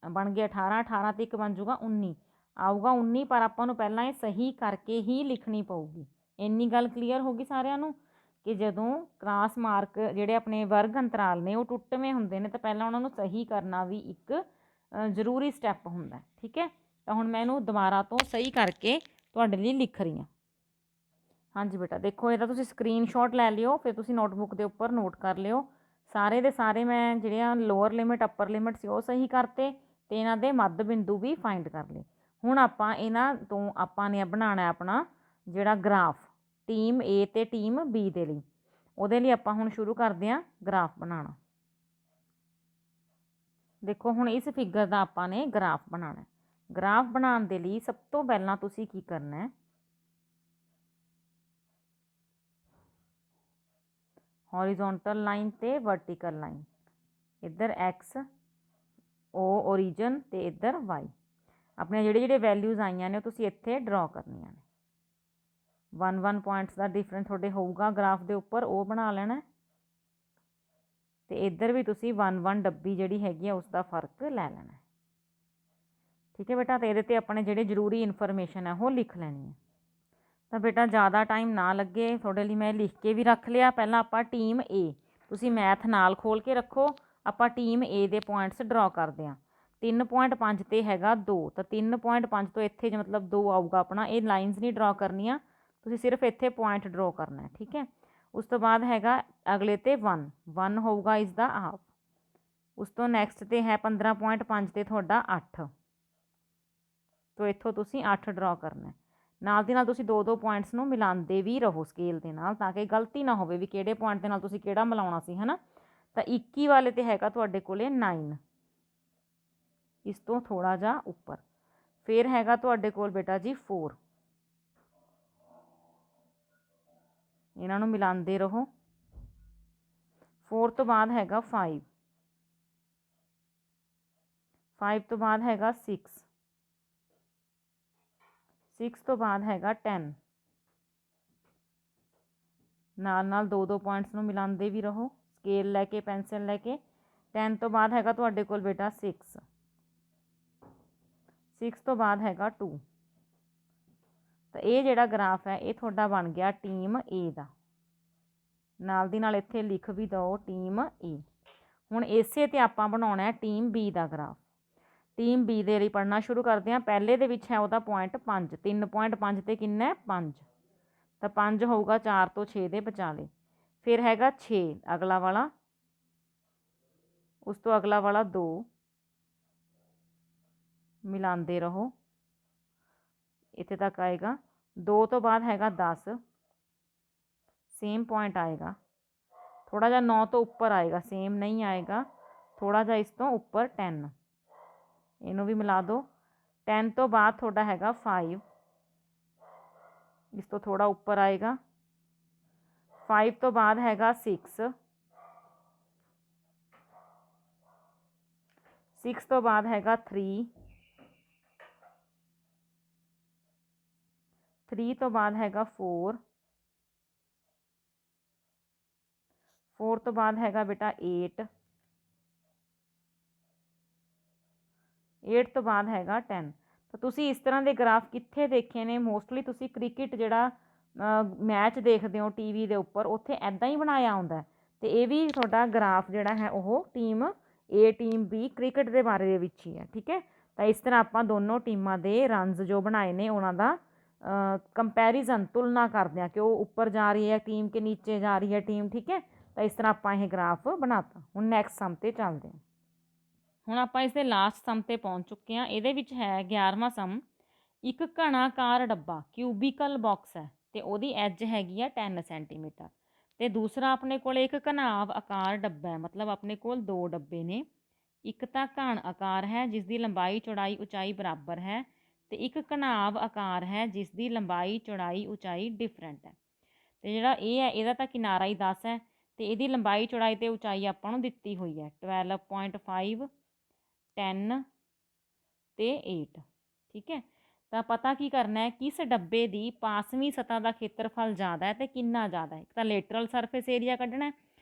A: ਬਣ ਗਿਆ 18, 18 ਤੇ 1 ਬਣ ਜੂਗਾ 19 ਆਊਗਾ 19, ਪਰ ਆਪਾਂ ਨੂੰ ਪਹਿਲਾਂ ਇਹ ਸਹੀ ਕਰਕੇ ਹੀ ਲਿਖਣੀ ਪਊਗੀ। ਇੰਨੀ ਗੱਲ ਕਲੀਅਰ ਹੋ ਗਈ ਸਾਰਿਆਂ ਨੂੰ ਕਿ ਜਦੋਂ ਕਲਾਸ ਮਾਰਕ ਜਿਹੜੇ ਆਪਣੇ ਵਰਗ ਅੰਤਰਾਲ ਨੇ ਉਹ ਟੁੱਟਵੇਂ ਹੁੰਦੇ ਨੇ ਤਾਂ ਪਹਿਲਾਂ ਉਹਨਾਂ ਨੂੰ ਸਹੀ ਕਰਨਾ ਵੀ ਇੱਕ ਜ਼ਰੂਰੀ ਸਟੈਪ ਹੁੰਦਾ। ਠੀਕ ਹੈ, ਤਾਂ ਹੁਣ ਮੈਂ ਇਹਨੂੰ ਦੁਬਾਰਾ ਤੋਂ ਸਹੀ ਕਰਕੇ ਤੁਹਾਡੇ ਲਈ ਲਿਖ ਰਹੀ ਹਾਂ। हाँ जी बेटा, देखो ਇਹਦਾ ਤੁਸੀਂ ਸਕਰੀਨਸ਼ਾਟ ਲੈ ਲਿਓ, ਫਿਰ ਤੁਸੀਂ ਨੋਟਬੁੱਕ ਦੇ ਉੱਪਰ ਨੋਟ ਕਰ ਲਿਓ। ਸਾਰੇ ਦੇ ਸਾਰੇ ਮੈਂ ਜਿਹੜੀਆਂ ਲੋਅਰ ਲਿਮਿਟ ਅਪਰ ਲਿਮਿਟ ਸੀ ਉਹ ਸਹੀ ਕਰਤੇ ਤੇ ਇਹਨਾਂ ਦੇ ਮੱਧ ਬਿੰਦੂ ਵੀ ਫਾਈਂਡ ਕਰ ਲਏ। ਹੁਣ ਆਪਾਂ ਇਹਨਾਂ ਤੋਂ ਆਪਾਂ ਨੇ ਬਣਾਉਣਾ ਆਪਣਾ ਜਿਹੜਾ ਗ੍ਰਾਫ ਟੀਮ A ਤੇ ਟੀਮ B ਦੇ ਲਈ। ਉਹਦੇ ਲਈ ਆਪਾਂ ਹੁਣ ਸ਼ੁਰੂ ਕਰਦੇ ਹਾਂ ਗ੍ਰਾਫ ਬਣਾਉਣਾ। ਦੇਖੋ ਹੁਣ ਇਸ ਫਿਗਰ ਦਾ ਆਪਾਂ ਨੇ ਗ੍ਰਾਫ ਬਣਾਉਣਾ। ਗ੍ਰਾਫ ਬਣਾਉਣ ਦੇ ਲਈ ਸਭ ਤੋਂ ਪਹਿਲਾਂ ਤੁਸੀਂ ਕੀ ਕਰਨਾ ਹੈ, हॉरिजॉन्टल लाइन ते वर्टिकल लाइन, इधर एक्स ओ ओरिजन ते इधर वाई अपने ਜਿਹੜੇ वैल्यूज़ आईयां ने ਤੁਸੀਂ ਇੱਥੇ ਡਰਾ ਕਰਨੀਆਂ ਨੇ। 1-1 ਪੁਆਇੰਟਸ ਦਾ ਡਿਫਰੈਂਸ ਤੁਹਾਡੇ ਹੋਊਗਾ ਗ੍ਰਾਫ ਦੇ ਉੱਪਰ, ਉਹ ਬਣਾ ਲੈਣਾ ਤੇ ਇੱਧਰ ਵੀ ਤੁਸੀਂ 1-1 ਡੱਬੀ ਜਿਹੜੀ ਹੈਗੀ ਆ ਉਸ ਦਾ ਫਰਕ ਲੈ ਲੈਣਾ। ਠੀਕ ਹੈ ਬੇਟਾ, ਤੇ ਇਹਦੇ ਤੇ ਆਪਣੇ ਜਿਹੜੇ ਜ਼ਰੂਰੀ ਇਨਫੋਰਮੇਸ਼ਨ ਹੈ ਉਹ ਲਿਖ ਲੈਣੀ ਹੈ। ਤਾਂ ਬੇਟਾ ਜ਼ਿਆਦਾ ਟਾਈਮ ਨਾ ਲੱਗੇ ਤੁਹਾਡੇ ਲਈ ਮੈਂ ਲਿਖ ਕੇ ਵੀ ਰੱਖ ਲਿਆ। ਪਹਿਲਾਂ ਆਪਾਂ ਟੀਮ A, ਤੁਸੀਂ ਮੈਥ ਨਾਲ ਖੋਲ ਕੇ ਰੱਖੋ, ਆਪਾਂ ਟੀਮ A ਦੇ ਪੁਆਇੰਟਸ ਡਰਾ ਕਰਦੇ ਹਾਂ। 3.5 ਤੇ ਹੈਗਾ 2, ਤਾਂ 3.5 ਤੋਂ ਇੱਥੇ ਮਤਲਬ 2 ਆਊਗਾ ਆਪਣਾ। ਇਹ ਲਾਈਨਸ ਨਹੀਂ ਡਰਾ ਕਰਨੀਆਂ, ਤੁਸੀਂ ਸਿਰਫ ਇੱਥੇ ਪੁਆਇੰਟ ਡਰਾ ਕਰਨਾ ਹੈ। ਠੀਕ ਹੈ, ਉਸ ਤੋਂ ਬਾਅਦ ਹੈਗਾ ਅਗਲੇ ਤੇ 1 ਹੋਊਗਾ ਇਸ ਦਾ ਹਾਫ। ਉਸ ਤੋਂ ਨੈਕਸਟ ਤੇ ਹੈ 15.5 ਤੇ ਤੁਹਾਡਾ 8, ਤੋਂ ਇੱਥੋਂ ਤੁਸੀਂ 8 ਡਰਾ ਕਰਨਾ। ਨਾਲ ਦੀ ਨਾਲ ਤੁਸੀਂ 2-2 ਪੁਆਇੰਟਸ ਨੂੰ ਮਿਲਾਉਂਦੇ ਵੀ ਰਹੋ ਸਕੇਲ ਦੇ ਨਾਲ, ਤਾਂ ਕਿ ਗਲਤੀ ਨਾ ਹੋਵੇ ਵੀ ਕਿਹੜੇ ਪੁਆਇੰਟ ਦੇ ਨਾਲ ਤੁਸੀਂ ਕਿਹੜਾ ਮਿਲਾਉਣਾ ਸੀ, ਹੈ ਨਾ। ਤਾਂ 21 ਵਾਲੇ ਤੇ ਹੈਗਾ ਤੁਹਾਡੇ ਕੋਲੇ 9, ਇਸ ਤੋਂ ਥੋੜਾ ਜਿਹਾ ਉੱਪਰ। ਫਿਰ ਹੈਗਾ ਤੁਹਾਡੇ ਕੋਲ ਬੇਟਾ ਜੀ 4, ਇਹਨਾਂ ਨੂੰ ਮਿਲਾਉਂਦੇ ਰਹੋ। 4 ਤੋਂ ਬਾਅਦ ਹੈਗਾ 5 ਤੋਂ ਬਾਅਦ ਹੈਗਾ 6 ਤੋਂ ਬਾਅਦ ਹੈਗਾ 10, ਨਾਲ ਨਾਲ 2-2 ਪੁਆਇੰਟਸ ਨੂੰ ਮਿਲਾਉਂਦੇ ਵੀ ਰਹੋ ਸਕੇਲ ਲੈ ਕੇ, ਪੈਨਸਿਲ ਲੈ ਕੇ। 10 ਤੋਂ ਬਾਅਦ ਹੈਗਾ ਤੁਹਾਡੇ ਕੋਲ ਬੇਟਾ 6 ਤੋਂ ਬਾਅਦ ਹੈਗਾ 2। ਤਾਂ ਇਹ ਜਿਹੜਾ ਗ੍ਰਾਫ ਹੈ ਇਹ ਤੁਹਾਡਾ ਬਣ ਗਿਆ ਟੀਮ A ਦਾ। ਨਾਲ ਦੀ ਨਾਲ ਇੱਥੇ ਲਿਖ ਵੀ ਦਿਓ ਟੀਮ A। ਹੁਣ ਇਸੇ ਤੇ ਆਪਾਂ ਬਣਾਉਣਾ ਹੈ ਟੀਮ B ਦਾ ਗ੍ਰਾਫ। ਟੀਮ B ਦੇ ਲਈ ਪੜ੍ਹਨਾ ਸ਼ੁਰੂ ਕਰਦੇ ਹਾਂ। ਪਹਿਲੇ ਦੇ ਵਿੱਚ ਹੈ ਉਹਦਾ ਪੁਆਇੰਟ 5, 3.5 ਤੇ ਕਿੰਨਾ ਹੈ 5, ਤਾਂ 5 ਹੋਊਗਾ 4 ਤੋਂ 6 ਦੇ ਵਿਚਾਲੇ। ਫਿਰ ਹੈਗਾ 6 ਅਗਲਾ ਵਾਲਾ, ਉਸ ਤੋਂ ਅਗਲਾ ਵਾਲਾ 2, ਮਿਲਾਉਂਦੇ ਰਹੋ ਇੱਥੇ ਤੱਕ ਆਏਗਾ। 2 ਤੋਂ ਬਾਅਦ ਹੈਗਾ 10, ਸੇਮ ਪੁਆਇੰਟ ਆਏਗਾ। ਥੋੜਾ ਜਿਹਾ 9 ਤੋਂ ਉੱਪਰ ਆਏਗਾ, ਸੇਮ ਨਹੀਂ ਆਏਗਾ, ਥੋੜਾ ਜਿਹਾ ਇਸ ਤੋਂ ਉੱਪਰ 10, ਇਹਨੂੰ ਵੀ ਮਿਲਾ ਦਿਓ। 10 ਤੋਂ ਬਾਅਦ ਤੁਹਾਡਾ ਹੈਗਾ 5, ਇਸ ਤੋਂ ਥੋੜਾ ਉੱਪਰ ਆਏਗਾ। 5 ਤੋਂ ਬਾਅਦ ਹੈਗਾ 6 ਤੋਂ ਬਾਅਦ ਹੈਗਾ 3 ਤੋਂ ਬਾਅਦ ਹੈਗਾ 4 ਤੋਂ ਬਾਅਦ ਹੈਗਾ ਬੇਟਾ 8 ਤੋਂ ਬਾਅਦ ਹੈਗਾ 10। ਤਾਂ ਤੁਸੀਂ ਇਸ ਤਰ੍ਹਾਂ ਦੇ ਗ੍ਰਾਫ ਕਿੱਥੇ ਦੇਖੇ ਨੇ? ਮੋਸਟਲੀ ਤੁਸੀਂ ਕ੍ਰਿਕਟ ਜਿਹੜਾ ਮੈਚ ਦੇਖਦੇ ਹੋ ਟੀਵੀ ਦੇ ਉੱਪਰ, ਉੱਥੇ ਐਦਾਂ ਹੀ ਬਣਾਇਆ ਹੁੰਦਾ। ਤੇ ਇਹ ਵੀ ਤੁਹਾਡਾ ਗ੍ਰਾਫ ਜਿਹੜਾ ਹੈ ਉਹ team A team B cricket ਦੇ ਬਾਰੇ ਦੇ ਵਿੱਚ ਹੀ ਹੈ। ਠੀਕ ਹੈ, ਤਾਂ ਇਸ ਤਰ੍ਹਾਂ ਆਪਾਂ ਦੋਨੋਂ ਟੀਮਾਂ ਦੇ ਰਨਸ ਜੋ ਬਣਾਏ ਨੇ ਉਹਨਾਂ ਦਾ ਕੰਪੈਰੀਜ਼ਨ, ਤੁਲਨਾ ਕਰਦੇ ਹਾਂ ਕਿ ਉਹ ਉੱਪਰ ਜਾ ਰਹੀ ਹੈ ਟੀਮ ਕਿ ਨੀਚੇ ਜਾ ਰਹੀ ਹੈ ਟੀਮ। ਠੀਕ ਹੈ, ਤਾਂ ਇਸ ਤਰ੍ਹਾਂ ਆਪਾਂ ਇਹ ਗ੍ਰਾਫ ਬਣਾਤਾ। ਹੁਣ ਨੈਕਸਟ ਸਮ 'ਤੇ ਚੱਲਦੇ ਹਾਂ। ਹੁਣ ਆਪਾਂ ਇਸ ਦੇ ਲਾਸਟ ਸਮ 'ਤੇ ਪਹੁੰਚ ਚੁੱਕੇ ਹਾਂ। ਇਹਦੇ ਵਿੱਚ ਹੈ 11ਵਾਂ ਸਮ। ਇੱਕ ਘਣਾਕਾਰ ਡੱਬਾ ਕਿਊਬਿਕਲ ਬਾਕਸ ਹੈ ਤੇ ਉਹਦੀ ਐਜ ਹੈਗੀ ਆ 10 ਸੈਂਟੀਮੀਟਰ। ਤੇ ਦੂਸਰਾ ਆਪਣੇ ਕੋਲ ਇੱਕ ਘਨਾਵ ਆਕਾਰ ਡੱਬਾ ਹੈ, ਮਤਲਬ ਆਪਣੇ ਕੋਲ 2 ਡੱਬੇ ਨੇ। ਇੱਕ ਤਾਂ ਘਣ ਆਕਾਰ ਹੈ ਜਿਸ ਦੀ ਲੰਬਾਈ ਚੌੜਾਈ ਉਚਾਈ ਬਰਾਬਰ ਹੈ, ਤੇ ਇੱਕ ਘਨਾਵ ਆਕਾਰ ਹੈ ਜਿਸ ਦੀ ਲੰਬਾਈ ਚੌੜਾਈ ਉਚਾਈ ਡਿਫਰੈਂਟ ਹੈ। ਤੇ ਜਿਹੜਾ ਇਹ ਹੈ ਇਹਦਾ ਤਾਂ ਕਿਨਾਰਾ ਹੀ 10 ਹੈ ਤੇ ਇਹਦੀ ਲੰਬਾਈ ਚੌੜਾਈ ਤੇ ਉਚਾਈ ਆਪਾਂ ਨੂੰ ਦਿੱਤੀ ਹੋਈ ਹੈ 12.5, 10 ਤੇ 8। ਠੀਕ ਹੈ, ਤਾਂ ਪਤਾ ਕੀ ਕਰਨਾ ਹੈ, ਕਿਸ ਡੱਬੇ ਦੀ ਪਾਸਵੀਂ ਸਤ੍ਹਾ ਦਾ ਖੇਤਰਫਲ ਜ਼ਿਆਦਾ ਹੈ ਤੇ ਕਿੰਨਾ ਜ਼ਿਆਦਾ ਹੈ। ਇੱਕ ਤਾਂ ਲੇਟਰਲ ਸਰਫੇਸ ਏਰੀਆ ਕੱਢਣਾ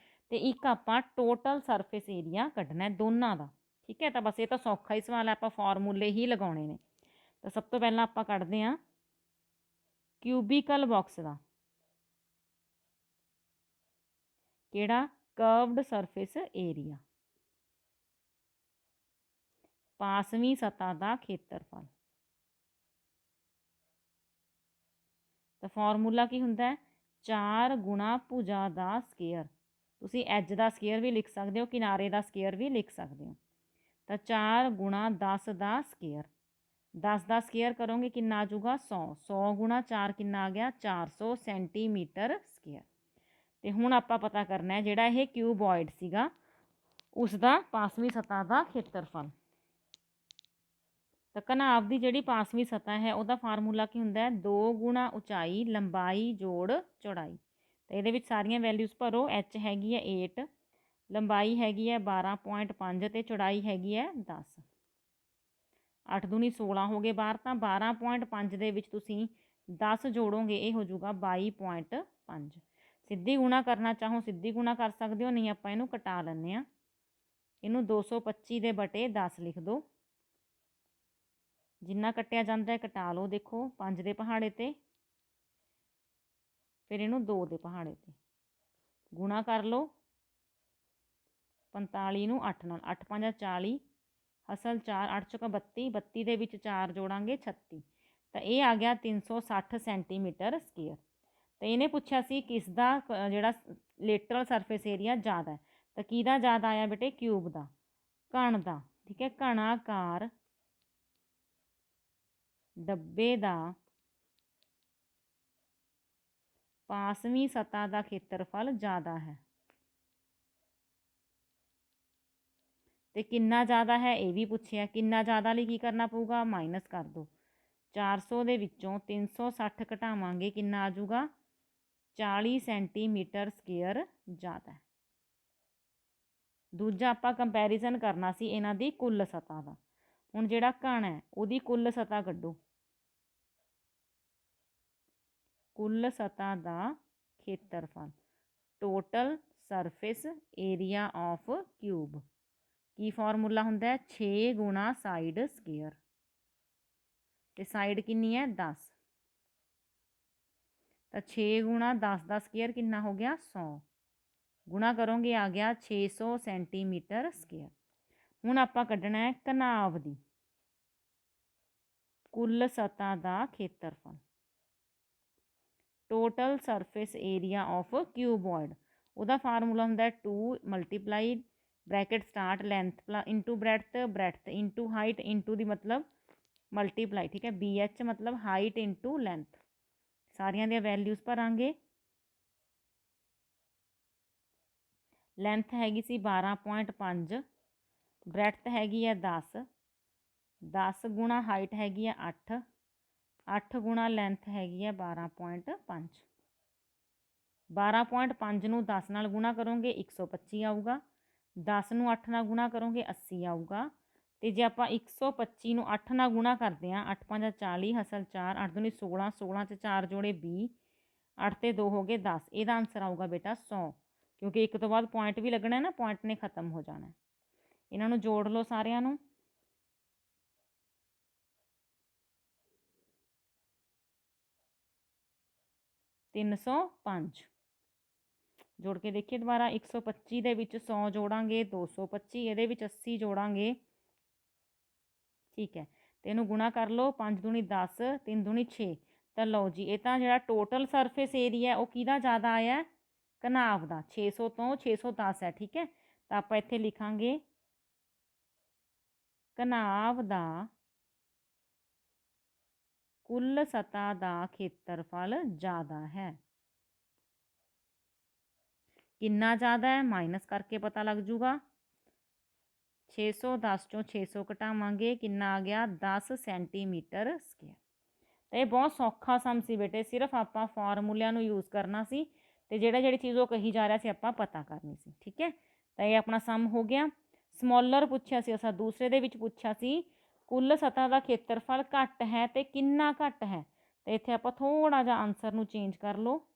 A: ਤੇ ਇੱਕ ਆਪਾਂ ਟੋਟਲ ਸਰਫੇਸ ਏਰੀਆ ਕੱਢਣਾ ਦੋਨਾਂ ਦਾ। ਠੀਕ ਹੈ, ਤਾਂ ਬਸ ਇਹ ਤਾਂ ਸੌਖਾ ਹੀ ਸਵਾਲ ਹੈ, ਆਪਾਂ ਫਾਰਮੂਲੇ ਹੀ ਲਗਾਉਣੇ ਨੇ। ਤਾਂ ਸਭ ਤੋਂ ਪਹਿਲਾਂ ਆਪਾਂ ਕੱਢਦੇ ਹਾਂ ਕਿਊਬਿਕਲ ਬਾਕਸ ਦਾ, ਕਿਹੜਾ ਕਰਵਡ ਸਰਫੇਸ ਏਰੀਆ, ਪਾਸਵੀਂ ਸਤ੍ਹਾ ਦਾ ਖੇਤਰਫਲ। ਤਾਂ ਫਾਰਮੂਲਾ ਕੀ ਹੁੰਦਾ ਹੈ, 4 ਗੁਣਾ ਭੁਜਾ ਦਾ ਸਕੇਅਰ। ਤੁਸੀਂ ਐਜ ਦਾ ਸਕੇਅਰ ਵੀ ਲਿਖ ਸਕਦੇ ਹੋ, ਕਿਨਾਰੇ ਦਾ ਸਕੇਅਰ ਵੀ ਲਿਖ ਸਕਦੇ ਹੋ। ਤਾਂ 4 ਗੁਣਾ 10 ਦਾ ਸਕੇਅਰ, 10 ਦਾ ਸਕੇਅਰ ਕਰੋਗੇ ਕਿੰਨਾ ਆ ਜਾਊਗਾ 100। 100 ਗੁਣਾ 4 ਕਿੰਨਾ ਆ ਗਿਆ 400 ਸੈਂਟੀਮੀਟਰ ਸਕੇਅਰ। ਤੇ ਹੁਣ ਆਪਾਂ ਪਤਾ ਕਰਨਾ ਹੈ ਜਿਹੜਾ ਇਹ ਕਿਊਬੋਇਡ ਸੀਗਾ ਉਸ ਦਾ ਪਾਸਵੀਂ ਸਤ੍ਹਾ ਦਾ ਖੇਤਰਫਲ। ਤਾਂ ਘਨਾਭ ਦੀ ਜਿਹੜੀ ਪਾਸਵੀਂ ਸਤ੍ਹਾ ਹੈ ਉਹਦਾ ਫਾਰਮੂਲਾ ਕੀ ਹੁੰਦਾ ਹੈ 2 ਗੁਣਾ ਉਚਾਈ ਲੰਬਾਈ ਜੋੜ ਚੌੜਾਈ। ਤਾਂ ਇਹਦੇ ਵਿੱਚ ਸਾਰੀਆਂ ਵੈਲਿਊਜ਼ ਭਰੋ। ਐਚ ਹੈਗੀ ਹੈ 8, ਲੰਬਾਈ ਹੈਗੀ ਹੈ 12.5 ਅਤੇ ਚੌੜਾਈ ਹੈਗੀ ਹੈ 10। 8 ਦੂਣੀ 16 ਹੋ ਗਏ ਬਾਹਰ, ਤਾਂ 12.5 ਦੇ ਵਿੱਚ ਤੁਸੀਂ 10 ਜੋੜੋਗੇ ਇਹ ਹੋ ਜਾਊਗਾ 22.5। ਸਿੱਧੀ ਗੁਣਾ ਕਰਨਾ ਚਾਹੋ ਸਿੱਧੀ ਗੁਣਾ ਕਰ ਸਕਦੇ ਹੋ, ਨਹੀਂ ਆਪਾਂ ਇਹਨੂੰ ਘਟਾ ਲੈਂਦੇ ਹਾਂ। ਇਹਨੂੰ 225 ਦੇ ਬਟੇ 10 ਲਿਖ ਦਿਓ। ਜਿੰਨਾ ਕੱਟਿਆ ਜਾਂਦਾ ਹੈ ਘਟਾ ਲਓ। ਦੇਖੋ 5 ਦੇ ਪਹਾੜੇ 'ਤੇ, ਫਿਰ ਇਹਨੂੰ 2 ਦੇ ਪਹਾੜੇ 'ਤੇ ਗੁਣਾ ਕਰ ਲਓ। 45 ਨੂੰ 8 ਨਾਲ, 8 5 40 ਅਸਲ 4, 8 ਚੁੱਕਾ 32, 32 ਦੇ ਵਿੱਚ 4 ਜੋੜਾਂਗੇ 36। ਤਾਂ ਇਹ ਆ ਗਿਆ 360 ਸੈਂਟੀਮੀਟਰ ਸਕੇਅਰ। ਤਾਂ ਇਹਨੇ ਪੁੱਛਿਆ ਸੀ ਕਿਸ ਦਾ ਜਿਹੜਾ ਲੇਟਰਲ ਸਰਫੇਸ ਏਰੀਆ ਜ਼ਿਆਦਾ ਹੈ। ਤਾਂ ਕਿਹਦਾ ਜ਼ਿਆਦਾ ਆਇਆ ਬੇਟੇ ਕਿਊਬ ਦਾ, ਘਣ ਦਾ। ਠੀਕ ਹੈ, ਘਣਾਕਾਰ ਡੱਬੇ ਦਾ ਪਾਸਵੀਂ ਸਤ੍ਹਾ ਦਾ ਖੇਤਰਫਲ ਜ਼ਿਆਦਾ ਹੈ। ਤੇ ਕਿੰਨਾ ਜ਼ਿਆਦਾ ਹੈ ਇਹ ਵੀ ਪੁੱਛਿਆ। ਕਿੰਨਾ ਜ਼ਿਆਦਾ ਲਈ ਕੀ ਕਰਨਾ ਪਊਗਾ ਮਾਈਨਸ ਕਰ ਦਿਓ। 400 ਦੇ ਵਿੱਚੋਂ 360 ਘਟਾਵਾਂਗੇ ਕਿੰਨਾ ਆ ਜਾਊਗਾ 40 ਸੈਂਟੀਮੀਟਰ ਸਕੇਅਰ ਜ਼ਿਆਦਾ। ਦੂਜਾ ਆਪਾਂ ਕੰਪੈਰੀਜ਼ਨ ਕਰਨਾ ਸੀ ਇਹਨਾਂ ਦੀ ਕੁੱਲ ਸਤ੍ਹਾ ਦਾ। ਹੁਣ ਜਿਹੜਾ ਘਣ ਹੈ ਉਹਦੀ ਕੁੱਲ ਸਤ੍ਹਾ ਕੱਢੋ। ਕੁੱਲ ਸਤ੍ਹਾ ਦਾ ਖੇਤਰਫਲ, total surface area of cube. ਕੀ ਫਾਰਮੂਲਾ ਹੁੰਦਾ ਹੈ 6 ਗੁਣਾ ਸਾਈਡ ਸਕੇਅਰ, ਤੇ ਸਾਈਡ ਕਿੰਨੀ ਹੈ 10। ਤਾਂ 6 ਗੁਣਾ 10 ਦਾ ਸਕੇਅਰ ਕਿੰਨਾ ਹੋ ਗਿਆ 100। ਗੁਣਾ ਕਰੋਗੇ ਆ ਗਿਆ 600 ਸੈਂਟੀਮੀਟਰ ਸਕੇਅਰ। ਹੁਣ ਆਪਾਂ ਕੱਢਣਾ ਹੈ ਘਨਾਭ ਦੀ ਕੁੱਲ ਸਤ੍ਹਾ ਦਾ ਖੇਤਰਫਲ, total surface area of cuboid. ਉਹਦਾ ਫਾਰਮੂਲਾ ਹੁੰਦਾ 2 multiplied bracket start length into breadth, breadth into height, into ਦੀ ਮਤਲਬ ਮਲਟੀਪਲਾਈ। ਠੀਕ ਹੈ, BH ਮਤਲਬ ਹਾਈਟ ਇੰਟੂ ਲੈਂਥ। ਸਾਰੀਆਂ ਦੀਆਂ ਵੈਲਿਊਜ਼ ਭਰਾਂਗੇ। ਲੈਂਥ ਹੈਗੀ ਸੀ 12.5, ਬ੍ਰੈਡਥ ਹੈਗੀ ਹੈ 10, 10 ਗੁਣਾ ਹਾਈਟ ਹੈਗੀ ਹੈ 8, 8 ਗੁਣਾ ਲੈਂਥ ਹੈਗੀ ਹੈ 12.5। 12.5 ਨੂੰ 10 ਨਾਲ ਗੁਣਾ ਕਰੋਗੇ 125 ਆਊਗਾ, 10 ਨੂੰ 8 ਨਾਲ ਗੁਣਾ ਕਰੋਗੇ 80 ਆਊਗਾ। ਤੇ ਜੇ ਆਪਾਂ 125 ਨੂੰ 8 ਨਾਲ ਗੁਣਾ ਕਰਦੇ ਹਾਂ 8 5 40 ਹਸਲ 4, 8 ਦੂਣੀ 16, 16 'ਚ 4 ਜੋੜੇ 20, 8 ਤੇ 2 ਹੋ ਗਏ 10। ਇਹਦਾ ਆਂਸਰ ਆਊਗਾ ਬੇਟਾ 100, ਕਿਉਂਕਿ ਇੱਕ ਤੋਂ ਬਾਅਦ ਪੁਆਇੰਟ ਵੀ ਲੱਗਣਾ ਨਾ, ਪੁਆਇੰਟ ਨੇ ਖਤਮ ਹੋ ਜਾਣਾ। ਇਹਨਾਂ ਨੂੰ ਜੋੜ ਲਓ ਸਾਰਿਆਂ ਨੂੰ। ਤਿੰਨ 305 ਜੋੜ ਕੇ ਦੇਖੀਏ ਦੁਬਾਰਾ। 125 ਦੇ ਵਿੱਚ 100 ਜੋੜਾਂਗੇ 225, ਇਹਦੇ ਵਿੱਚ 80 ਜੋੜਾਂਗੇ। ਠੀਕ ਹੈ, ਤੇ ਇਹਨੂੰ ਗੁਣਾ ਕਰ ਲਓ। 5 ਦੂਣੀ 10, 3 ਦੂਣੀ 6। ਤਾਂ ਲਓ ਜੀ, ਇਹ ਤਾਂ ਜਿਹੜਾ ਟੋਟਲ ਸਰਫੇਸ ਏਰੀਆ ਉਹ ਕਿਹਦਾ ਜ਼ਿਆਦਾ ਆਇਆ ਘਨਾਭ ਦਾ, 600 ਤੋਂ 610 ਹੈ। ਠੀਕ ਹੈ, ਤਾਂ ਆਪਾਂ ਇੱਥੇ ਲਿਖਾਂਗੇ ਘਨਾਭ ਦਾ ਕੁੱਲ ਸਤ੍ਹਾ ਦਾ ਖੇਤਰਫਲ ਜ਼ਿਆਦਾ ਹੈ। ਕਿੰਨਾ ਜ਼ਿਆਦਾ ਹੈ ਮਾਈਨਸ ਕਰਕੇ ਪਤਾ ਲੱਗ ਜੂਗਾ। 610 ਚੋਂ 600 ਘਟਾਵਾਂਗੇ ਕਿੰਨਾ ਆ ਗਿਆ 10 ਸੈਂਟੀਮੀਟਰ ਸਕੇਅਰ। ਤਾਂ ਇਹ ਬਹੁਤ ਸੌਖਾ ਸਮ ਸੀ ਬੇਟੇ, ਸਿਰਫ ਆਪਾਂ ਫਾਰਮੂਲਿਆਂ ਨੂੰ ਯੂਜ਼ ਕਰਨਾ ਸੀ ਤੇ ਜਿਹੜੀ ਚੀਜ਼ ਉਹ ਕਹੀ ਜਾ ਰਿਹਾ ਸੀ ਆਪਾਂ ਪਤਾ ਕਰਨੀ ਸੀ। ਠੀਕ ਹੈ, ਤਾਂ ਇਹ ਆਪਣਾ ਸਮ ਹੋ ਗਿਆ। ਸਮੋਲਰ ਪੁੱਛਿਆ ਸੀ ਅਸਾਂ, ਦੂਸਰੇ ਦੇ ਵਿੱਚ ਪੁੱਛਿਆ ਸੀ ਕੁੱਲ ਸਤ੍ਹਾ ਦਾ ਖੇਤਰਫਲ ਘੱਟ ਹੈ ਤੇ ਕਿੰਨਾ ਘੱਟ ਹੈ। ਤੇ ਇੱਥੇ ਆਪਾਂ ਥੋੜਾ ਜਿਹਾ ਆਨਸਰ ਨੂੰ ਚੇਂਜ ਕਰ ਲਓ।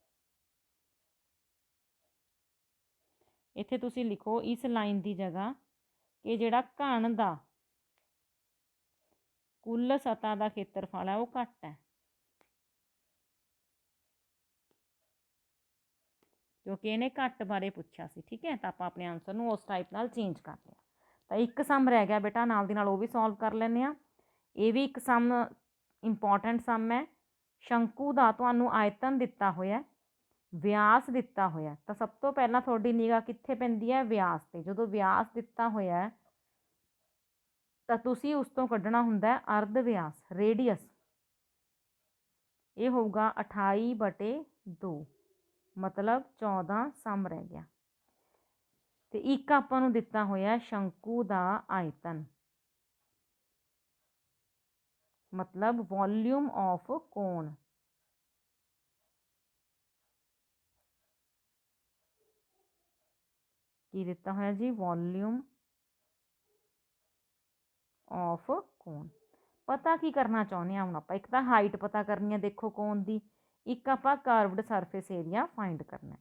A: ਇੱਥੇ ਤੁਸੀਂ ਲਿਖੋ ਇਸ ਲਾਈਨ ਦੀ ਜਗ੍ਹਾ ਕਿ ਜਿਹੜਾ ਘਣ ਦਾ ਕੁੱਲ ਸਤ੍ਹਾ ਦਾ ਖੇਤਰਫਲ ਹੈ ਉਹ ਘੱਟ ਹੈ, ਕਿਉਂਕਿ ਇਹਨੇ ਘੱਟ ਬਾਰੇ ਪੁੱਛਿਆ ਸੀ। ਠੀਕ ਹੈ, ਤਾਂ ਆਪਾਂ ਆਪਣੇ ਆਨਸਰ ਨੂੰ ਉਸ ਟਾਈਪ ਨਾਲ ਚੇਂਜ ਕਰ ਲਿਆ। ਤਾਂ ਇੱਕ ਸਮ ਰਹਿ ਗਿਆ ਬੇਟਾ, ਨਾਲ ਦੀ ਨਾਲ ਉਹ ਵੀ ਸੋਲਵ ਕਰ ਲੈਂਦੇ ਹਾਂ। ਇਹ ਵੀ ਇੱਕ ਸਮ ਇੰਪੋਰਟੈਂਟ ਸਮ ਹੈ। ਸ਼ੰਕੂ ਦਾ ਤੁਹਾਨੂੰ ਆਇਤਨ ਦਿੱਤਾ ਹੋਇਆ ਵਿਆਸ ਦਿੱਤਾ ਹੋਇਆ ਤਾਂ ਸਭ ਤੋਂ ਪਹਿਲਾਂ ਤੁਹਾਡੀ ਨਿਗਾਹ ਕਿੱਥੇ ਪੈਂਦੀ ਹੈ? ਵਿਆਸ ਤੇ। ਜਦੋਂ ਵਿਆਸ ਦਿੱਤਾ ਹੋਇਆ ਤਾਂ ਤੁਸੀਂ ਉਸ ਤੋਂ ਕੱਢਣਾ ਹੁੰਦਾ ਹੈ ਅਰਧ ਵਿਆਸ, ਰੇਡੀਅਸ। ਇਹ ਹੋਊਗਾ 28/2, ਮਤਲਬ 14 ਸਮ ਰਹਿ ਗਿਆ। ਤੇ ਇੱਕ ਆਪਾਂ ਨੂੰ ਦਿੱਤਾ ਹੋਇਆ ਸ਼ੰਕੂ ਦਾ ਆਇਤਨ, ਮਤਲਬ ਵੋਲਿਊਮ ਆਫ ਕੋਨ। ਕੀ ਦਿੱਤਾ ਹੋਇਆ ਜੀ? ਵੋਲਿਊਮ ਆਫ ਕੋਨ। ਪਤਾ ਕੀ ਕਰਨਾ ਚਾਹੁੰਦੇ ਹਾਂ ਹੁਣ ਆਪਾਂ? ਇੱਕ ਤਾਂ ਹਾਈਟ ਪਤਾ ਕਰਨੀ ਹੈ ਦੇਖੋ ਕੋਨ ਦੀ, ਇੱਕ ਆਪਾਂ ਕਰਵਡ ਸਰਫੇਸ ਏਰੀਆ ਫਾਈਂਡ ਕਰਨਾ।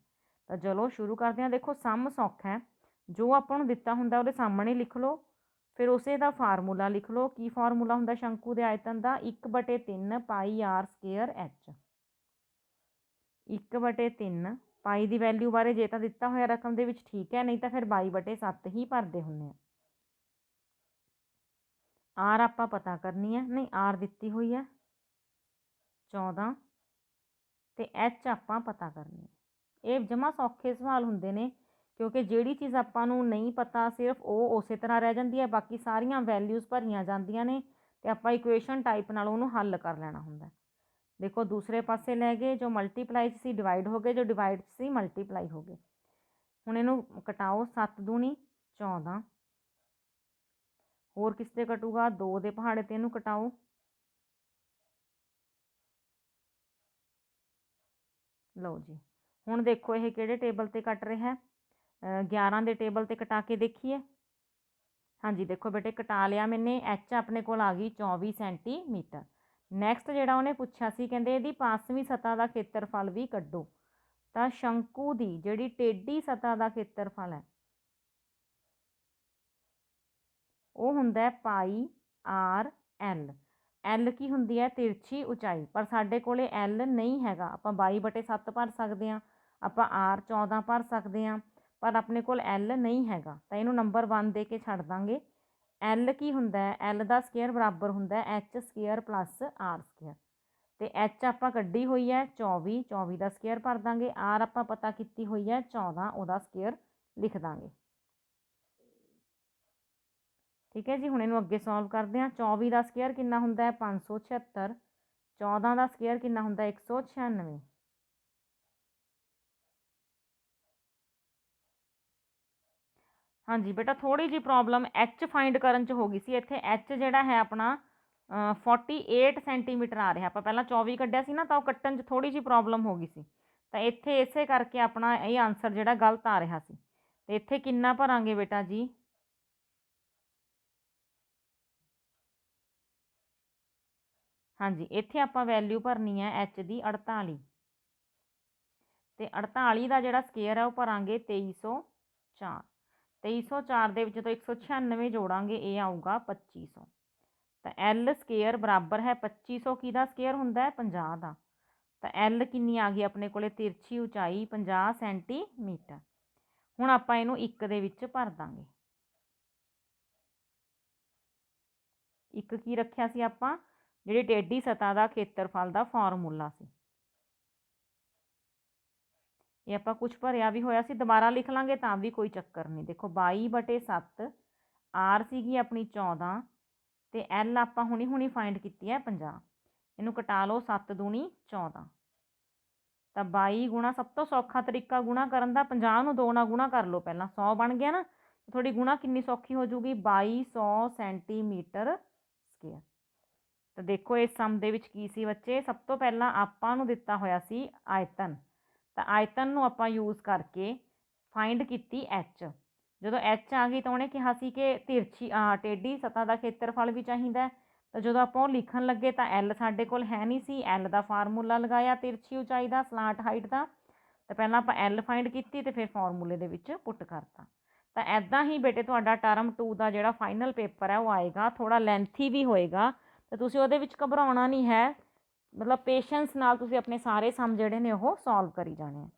A: ਤਾਂ ਚਲੋ ਸ਼ੁਰੂ ਕਰਦੇ ਹਾਂ। ਦੇਖੋ ਸਮ ਸੌਖਾ ਹੈ, ਜੋ ਆਪਾਂ ਨੂੰ ਦਿੱਤਾ ਹੁੰਦਾ ਉਹਦੇ ਸਾਹਮਣੇ ਲਿਖ ਲਓ, ਫਿਰ ਉਸੇ ਦਾ ਫਾਰਮੂਲਾ ਲਿਖ ਲਓ। ਕੀ ਫਾਰਮੂਲਾ ਹੁੰਦਾ ਸ਼ੰਕੂ ਦੇ ਆਇਤਨ ਦਾ? 1/3 ਪਾਈ ਆਰ ਸਕੇਅਰ ਐਚ। 1/3 ਪਾਈ ਦੀ ਵੈਲਿਊ ਬਾਰੇ ਜੇ ਤਾਂ ਦਿੱਤਾ ਹੋਇਆ ਰਕਮ ਦੇ ਵਿੱਚ ਠੀਕ ਹੈ, ਨਹੀਂ ਤਾਂ ਫਿਰ 22/7 ਹੀ ਭਰਦੇ ਹੁੰਦੇ ਆ। ਆਰ ਆਪਾਂ ਪਤਾ ਕਰਨੀ ਹੈ, ਨਹੀਂ ਆਰ ਦਿੱਤੀ ਹੋਈ ਹੈ 14, ਤੇ ਐਚ ਆਪਾਂ ਪਤਾ ਕਰਨੀ ਹੈ। ਇਹ ਜਮਾ ਸੌਖੇ ਸਵਾਲ ਹੁੰਦੇ ਨੇ, ਕਿਉਂਕਿ ਜਿਹੜੀ ਚੀਜ਼ ਆਪਾਂ ਨੂੰ ਨਹੀਂ ਪਤਾ ਸਿਰਫ ਉਹ ਉਸੇ ਤਰ੍ਹਾਂ ਰਹਿ ਜਾਂਦੀ ਹੈ, ਬਾਕੀ ਸਾਰੀਆਂ ਵੈਲਿਊਜ਼ ਭਰੀਆਂ ਜਾਂਦੀਆਂ ਨੇ ਤੇ ਆਪਾਂ ਇਕੁਏਸ਼ਨ ਟਾਈਪ ਨਾਲ ਉਹਨੂੰ ਹੱਲ ਕਰ ਲੈਣਾ ਹੁੰਦਾ। ਦੇਖੋ ਦੂਸਰੇ ਪਾਸੇ ਲੈ ਗਏ, ਜੋ ਮਲਟੀਪਲਾਈ 'ਚ ਸੀ ਡਿਵਾਈਡ ਹੋ ਗਏ, ਜੋ ਡਿਵਾਈਡ 'ਚ ਸੀ ਮਲਟੀਪਲਾਈ ਹੋ ਗਏ। ਹੁਣ ਇਹਨੂੰ ਕਟਾਓ, 7 ਦੂਣੀ 14, ਹੋਰ ਕਿਸ ਤੇ ਕਟੂਗਾ? 2 ਦੇ ਪਹਾੜੇ ਤੇ ਇਹਨੂੰ ਕਟਾਓ, ਲਓ ਜੀ। ਹੁਣ ਦੇਖੋ ਇਹ ਕਿਹੜੇ ਟੇਬਲ ਤੇ ਕੱਟ ਰਿਹਾ? 11 ਦੇ ਟੇਬਲ ਤੇ ਕਟਾ ਕੇ ਦੇਖੀਏ। ਹਾਂਜੀ ਦੇਖੋ ਬੇਟੇ ਕਟਾ ਲਿਆ ਮੈਨੇ। ਐਚ ਆਪਣੇ ਕੋਲ ਆ ਗਈ 24 ਸੈਂਟੀਮੀਟਰ। ਨੈਕਸਟ ਜਿਹੜਾ ਉਹਨੇ ਪੁੱਛਿਆ ਸੀ, ਕਹਿੰਦੇ ਇਹਦੀ 5ਵੀਂ ਸਤ੍ਹਾ ਦਾ ਖੇਤਰਫਲ ਵੀ ਕੱਢੋ। ਤਾਂ ਸ਼ੰਕੂ ਦੀ ਜਿਹੜੀ ਟੇਢੀ ਸਤ੍ਹਾ ਦਾ ਖੇਤਰਫਲ ਹੈ ਉਹ ਹੁੰਦਾ ਪਾਈ ਆਰ ਐਲ। ਐਲ ਕੀ ਹੁੰਦੀ ਹੈ? ਤਿਰਛੀ ਉਚਾਈ। ਪਰ ਸਾਡੇ ਕੋਲੇ ਐਲ ਨਹੀਂ ਹੈਗਾ। ਆਪਾਂ 22/7 ਭਰ ਸਕਦੇ ਹਾਂ, ਆਪਾਂ ਆਰ 14 ਭਰ ਸਕਦੇ ਹਾਂ, ਪਰ ਆਪਣੇ ਕੋਲ ਐਲ ਨਹੀਂ ਹੈਗਾ, ਤਾਂ ਇਹਨੂੰ ਨੰਬਰ 1 ਦੇ ਕੇ ਛੱਡ ਦਾਂਗੇ। ਐਲ ਕੀ ਹੁੰਦਾ ਹੈ? ਐਲ ਦਾ ਸਕੇਅਰ ਬਰਾਬਰ ਹੁੰਦਾ H square plus R square. ਤੇ ਐਚ ਆਪਾਂ ਕੱਢੀ ਹੋਈ ਹੈ 24, 24 ਦਾ ਸਕੇਅਰ ਭਰ ਦਾਂਗੇ। ਆਰ ਆਪਾਂ ਪਤਾ ਕੀਤੀ ਹੋਈ ਹੈ 14, ਉਹਦਾ ਸਕੇਅਰ ਲਿਖ ਦਾਂਗੇ। ਠੀਕ ਹੈ ਜੀ। ਹੁਣ ਇਹਨੂੰ ਅੱਗੇ ਸੋਲਵ ਕਰਦੇ ਹਾਂ। 24 ਦਾ ਸਕੇਅਰ ਕਿੰਨਾ ਹੁੰਦਾ ਹੈ? 576। 14 ਦਾ ਸਕੇਅਰ ਕਿੰਨਾ ਹੁੰਦਾ? 196। ਹਾਂਜੀ ਬੇਟਾ ਥੋੜੀ ਜੀ ਪ੍ਰੋਬਲਮ ਐਚ ਫਾਈਂਡ ਕਰਨ ਚ ਹੋ ਗਈ ਸੀ। ਇੱਥੇ ਐਚ ਜਿਹੜਾ ਹੈ ਆਪਣਾ 48 ਸੈਂਟੀਮੀਟਰ ਆ ਰਿਹਾ। ਆਪਾਂ ਪਹਿਲਾਂ 24 ਕੱਢਿਆ ਸੀ ਨਾ, ਤਾਂ ਉਹ ਕੱਟਣ ਚ ਥੋੜੀ ਜੀ ਪ੍ਰੋਬਲਮ ਹੋ ਗਈ ਸੀ, ਤਾਂ ਇੱਥੇ ਇਸੇ ਕਰਕੇ ਆਪਣਾ ਇਹ ਆਨਸਰ ਜਿਹੜਾ ਗਲਤ ਆ ਰਿਹਾ ਸੀ। ਤੇ ਇੱਥੇ ਕਿੰਨਾ ਭਰਾਂਗੇ ਬੇਟਾ ਜੀ? ਹਾਂਜੀ ਇੱਥੇ ਆਪਾਂ ਵੈਲਿਊ ਭਰਨੀ ਹੈ ਐਚ ਦੀ 48, ਤੇ 48 ਦਾ ਜਿਹੜਾ ਸਕੇਅਰ ਹੈ ਉਹ ਭਰਾਂਗੇ 2304। 2304 ਦੇ ਵਿੱਚ ਤੋਂ 196 ਜੋੜਾਂਗੇ, ਇਹ ਆਊਗਾ 2500। ਤਾਂ ਐਲ ਸਕੇਅਰ ਬਰਾਬਰ ਹੈ 2500 ਕਿਹਦਾ ਸਕੇਅਰ ਹੁੰਦਾ ਹੈ? 50 ਦਾ। ਤਾਂ ਐਲ ਕਿੰਨੀ ਆ ਗਈ ਆਪਣੇ ਕੋਲੇ? ਤਿਰਛੀ ਉਚਾਈ 50 ਸੈਂਟੀਮੀਟਰ। ਹੁਣ ਆਪਾਂ ਇਹਨੂੰ 1 ਦੇ ਵਿੱਚ ਭਰ ਦਾਂਗੇ। 1 ਕੀ ਰੱਖਿਆ ਸੀ ਆਪਾਂ? ਜਿਹੜੀ ਟੇਢੀ ਸਤ੍ਹਾ ਦਾ ਖੇਤਰਫਲ ਦਾ ਫਾਰਮੂਲਾ ਸੀ। ਇਹ ਆਪਾਂ ਕੁਝ ਭਰਿਆ ਵੀ ਹੋਇਆ ਸੀ, ਦੁਬਾਰਾ ਲਿਖ ਲਾਂਗੇ ਤਾਂ ਵੀ ਕੋਈ ਚੱਕਰ ਨਹੀਂ। ਦੇਖੋ 22/7, ਆਰ ਸੀਗੀ ਆਪਣੀ 14, ਤੇ ਐਲ ਆਪਾਂ ਹੁਣੀ ਫਾਈਂਡ ਕੀਤੀ ਹੈ 50। ਇਹਨੂੰ ਕਟਾ ਲਓ, 7 ਦੂਣੀ 14, ਤਾਂ 22 ਗੁਣਾ, ਸਭ ਤੋਂ ਸੌਖਾ ਤਰੀਕਾ ਗੁਣਾ ਕਰਨ ਦਾ 50 ਨੂੰ 2 ਨਾਲ ਗੁਣਾ ਕਰ ਲਓ ਪਹਿਲਾਂ, 100 ਬਣ ਗਿਆ ਨਾ। ਥੋੜੀ ਗੁਣਾ ਕਿੰਨੀ ਸੌਖੀ ਹੋ ਜੂਗੀ? 2200 ਸੈਂਟੀਮੀਟਰ ਸਕੇਅਰ। ਤਾਂ ਦੇਖੋ ਇਸ ਸਮ ਦੇ ਵਿੱਚ ਕੀ ਸੀ ਬੱਚੇ? ਸਭ ਤੋਂ ਪਹਿਲਾਂ ਆਪਾਂ ਨੂੰ ਦਿੱਤਾ ਹੋਇਆ ਸੀ ਆਇਤਨ, ਤਾਂ ਆਇਤਨ ਨੂੰ ਆਪਾਂ ਯੂਜ਼ ਕਰਕੇ ਫਾਈਂਡ ਕੀਤੀ ਐਚ। ਜਦੋਂ ਐਚ ਆ ਗਈ ਤਾਂ ਉਹਨੇ ਕਿਹਾ ਸੀ ਕਿ ਤਿਰਛੀ ਟੇਢੀ ਸਤ੍ਹਾ ਦਾ ਖੇਤਰਫਲ ਵੀ ਚਾਹੀਦਾ। ਤਾਂ ਜਦੋਂ ਆਪਾਂ ਉਹ ਲਿਖਣ ਲੱਗੇ ਤਾਂ ਐਲ ਸਾਡੇ ਕੋਲ ਹੈ ਨਹੀਂ ਸੀ। ਐਲ ਦਾ ਫਾਰਮੂਲਾ ਲਗਾਇਆ ਤਿਰਛੀ ਉਚਾਈ ਦਾ, ਸਲਾਂਟ ਹਾਈਟ ਦਾ, ਤਾਂ ਪਹਿਲਾਂ ਆਪਾਂ ਐਲ ਫਾਈਂਡ ਕੀਤੀ ਤੇ ਫਿਰ ਫਾਰਮੂਲੇ ਦੇ ਵਿੱਚ ਪੁੱਟ ਕਰਤਾ। ਤਾਂ ਐਦਾਂ ਹੀ ਬੇਟੇ ਤੁਹਾਡਾ ਟਰਮ 2 ਦਾ ਜਿਹੜਾ ਫਾਈਨਲ ਪੇਪਰ ਹੈ ਉਹ ਆਏਗਾ, ਥੋੜਾ ਲੈਂਥੀ ਵੀ ਹੋਏਗਾ, ਤਾਂ ਤੁਸੀਂ ਉਹਦੇ ਵਿੱਚ ਘਬਰਾਉਣਾ ਨਹੀਂ ਹੈ। ਮਤਲਬ ਪੇਸ਼ੈਂਸ ਨਾਲ ਤੁਸੀਂ ਆਪਣੇ ਸਾਰੇ ਸਮ ਜਿਹੜੇ ਨੇ ਉਹ ਸੋਲਵ ਕਰੀ ਜਾਣੇ ਆ।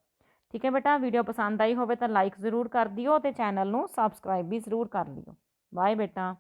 A: ਠੀਕ ਹੈ ਬੇਟਾ, ਵੀਡੀਓ ਪਸੰਦ ਆਈ ਹੋਵੇ ਤਾਂ ਲਾਈਕ ਜ਼ਰੂਰ ਕਰ ਦਿਓ ਤੇ ਚੈਨਲ ਨੂੰ ਸਬਸਕ੍ਰਾਈਬ ਵੀ ਜ਼ਰੂਰ ਕਰ ਲਿਓ। ਬਾਏ ਬੇਟਾ।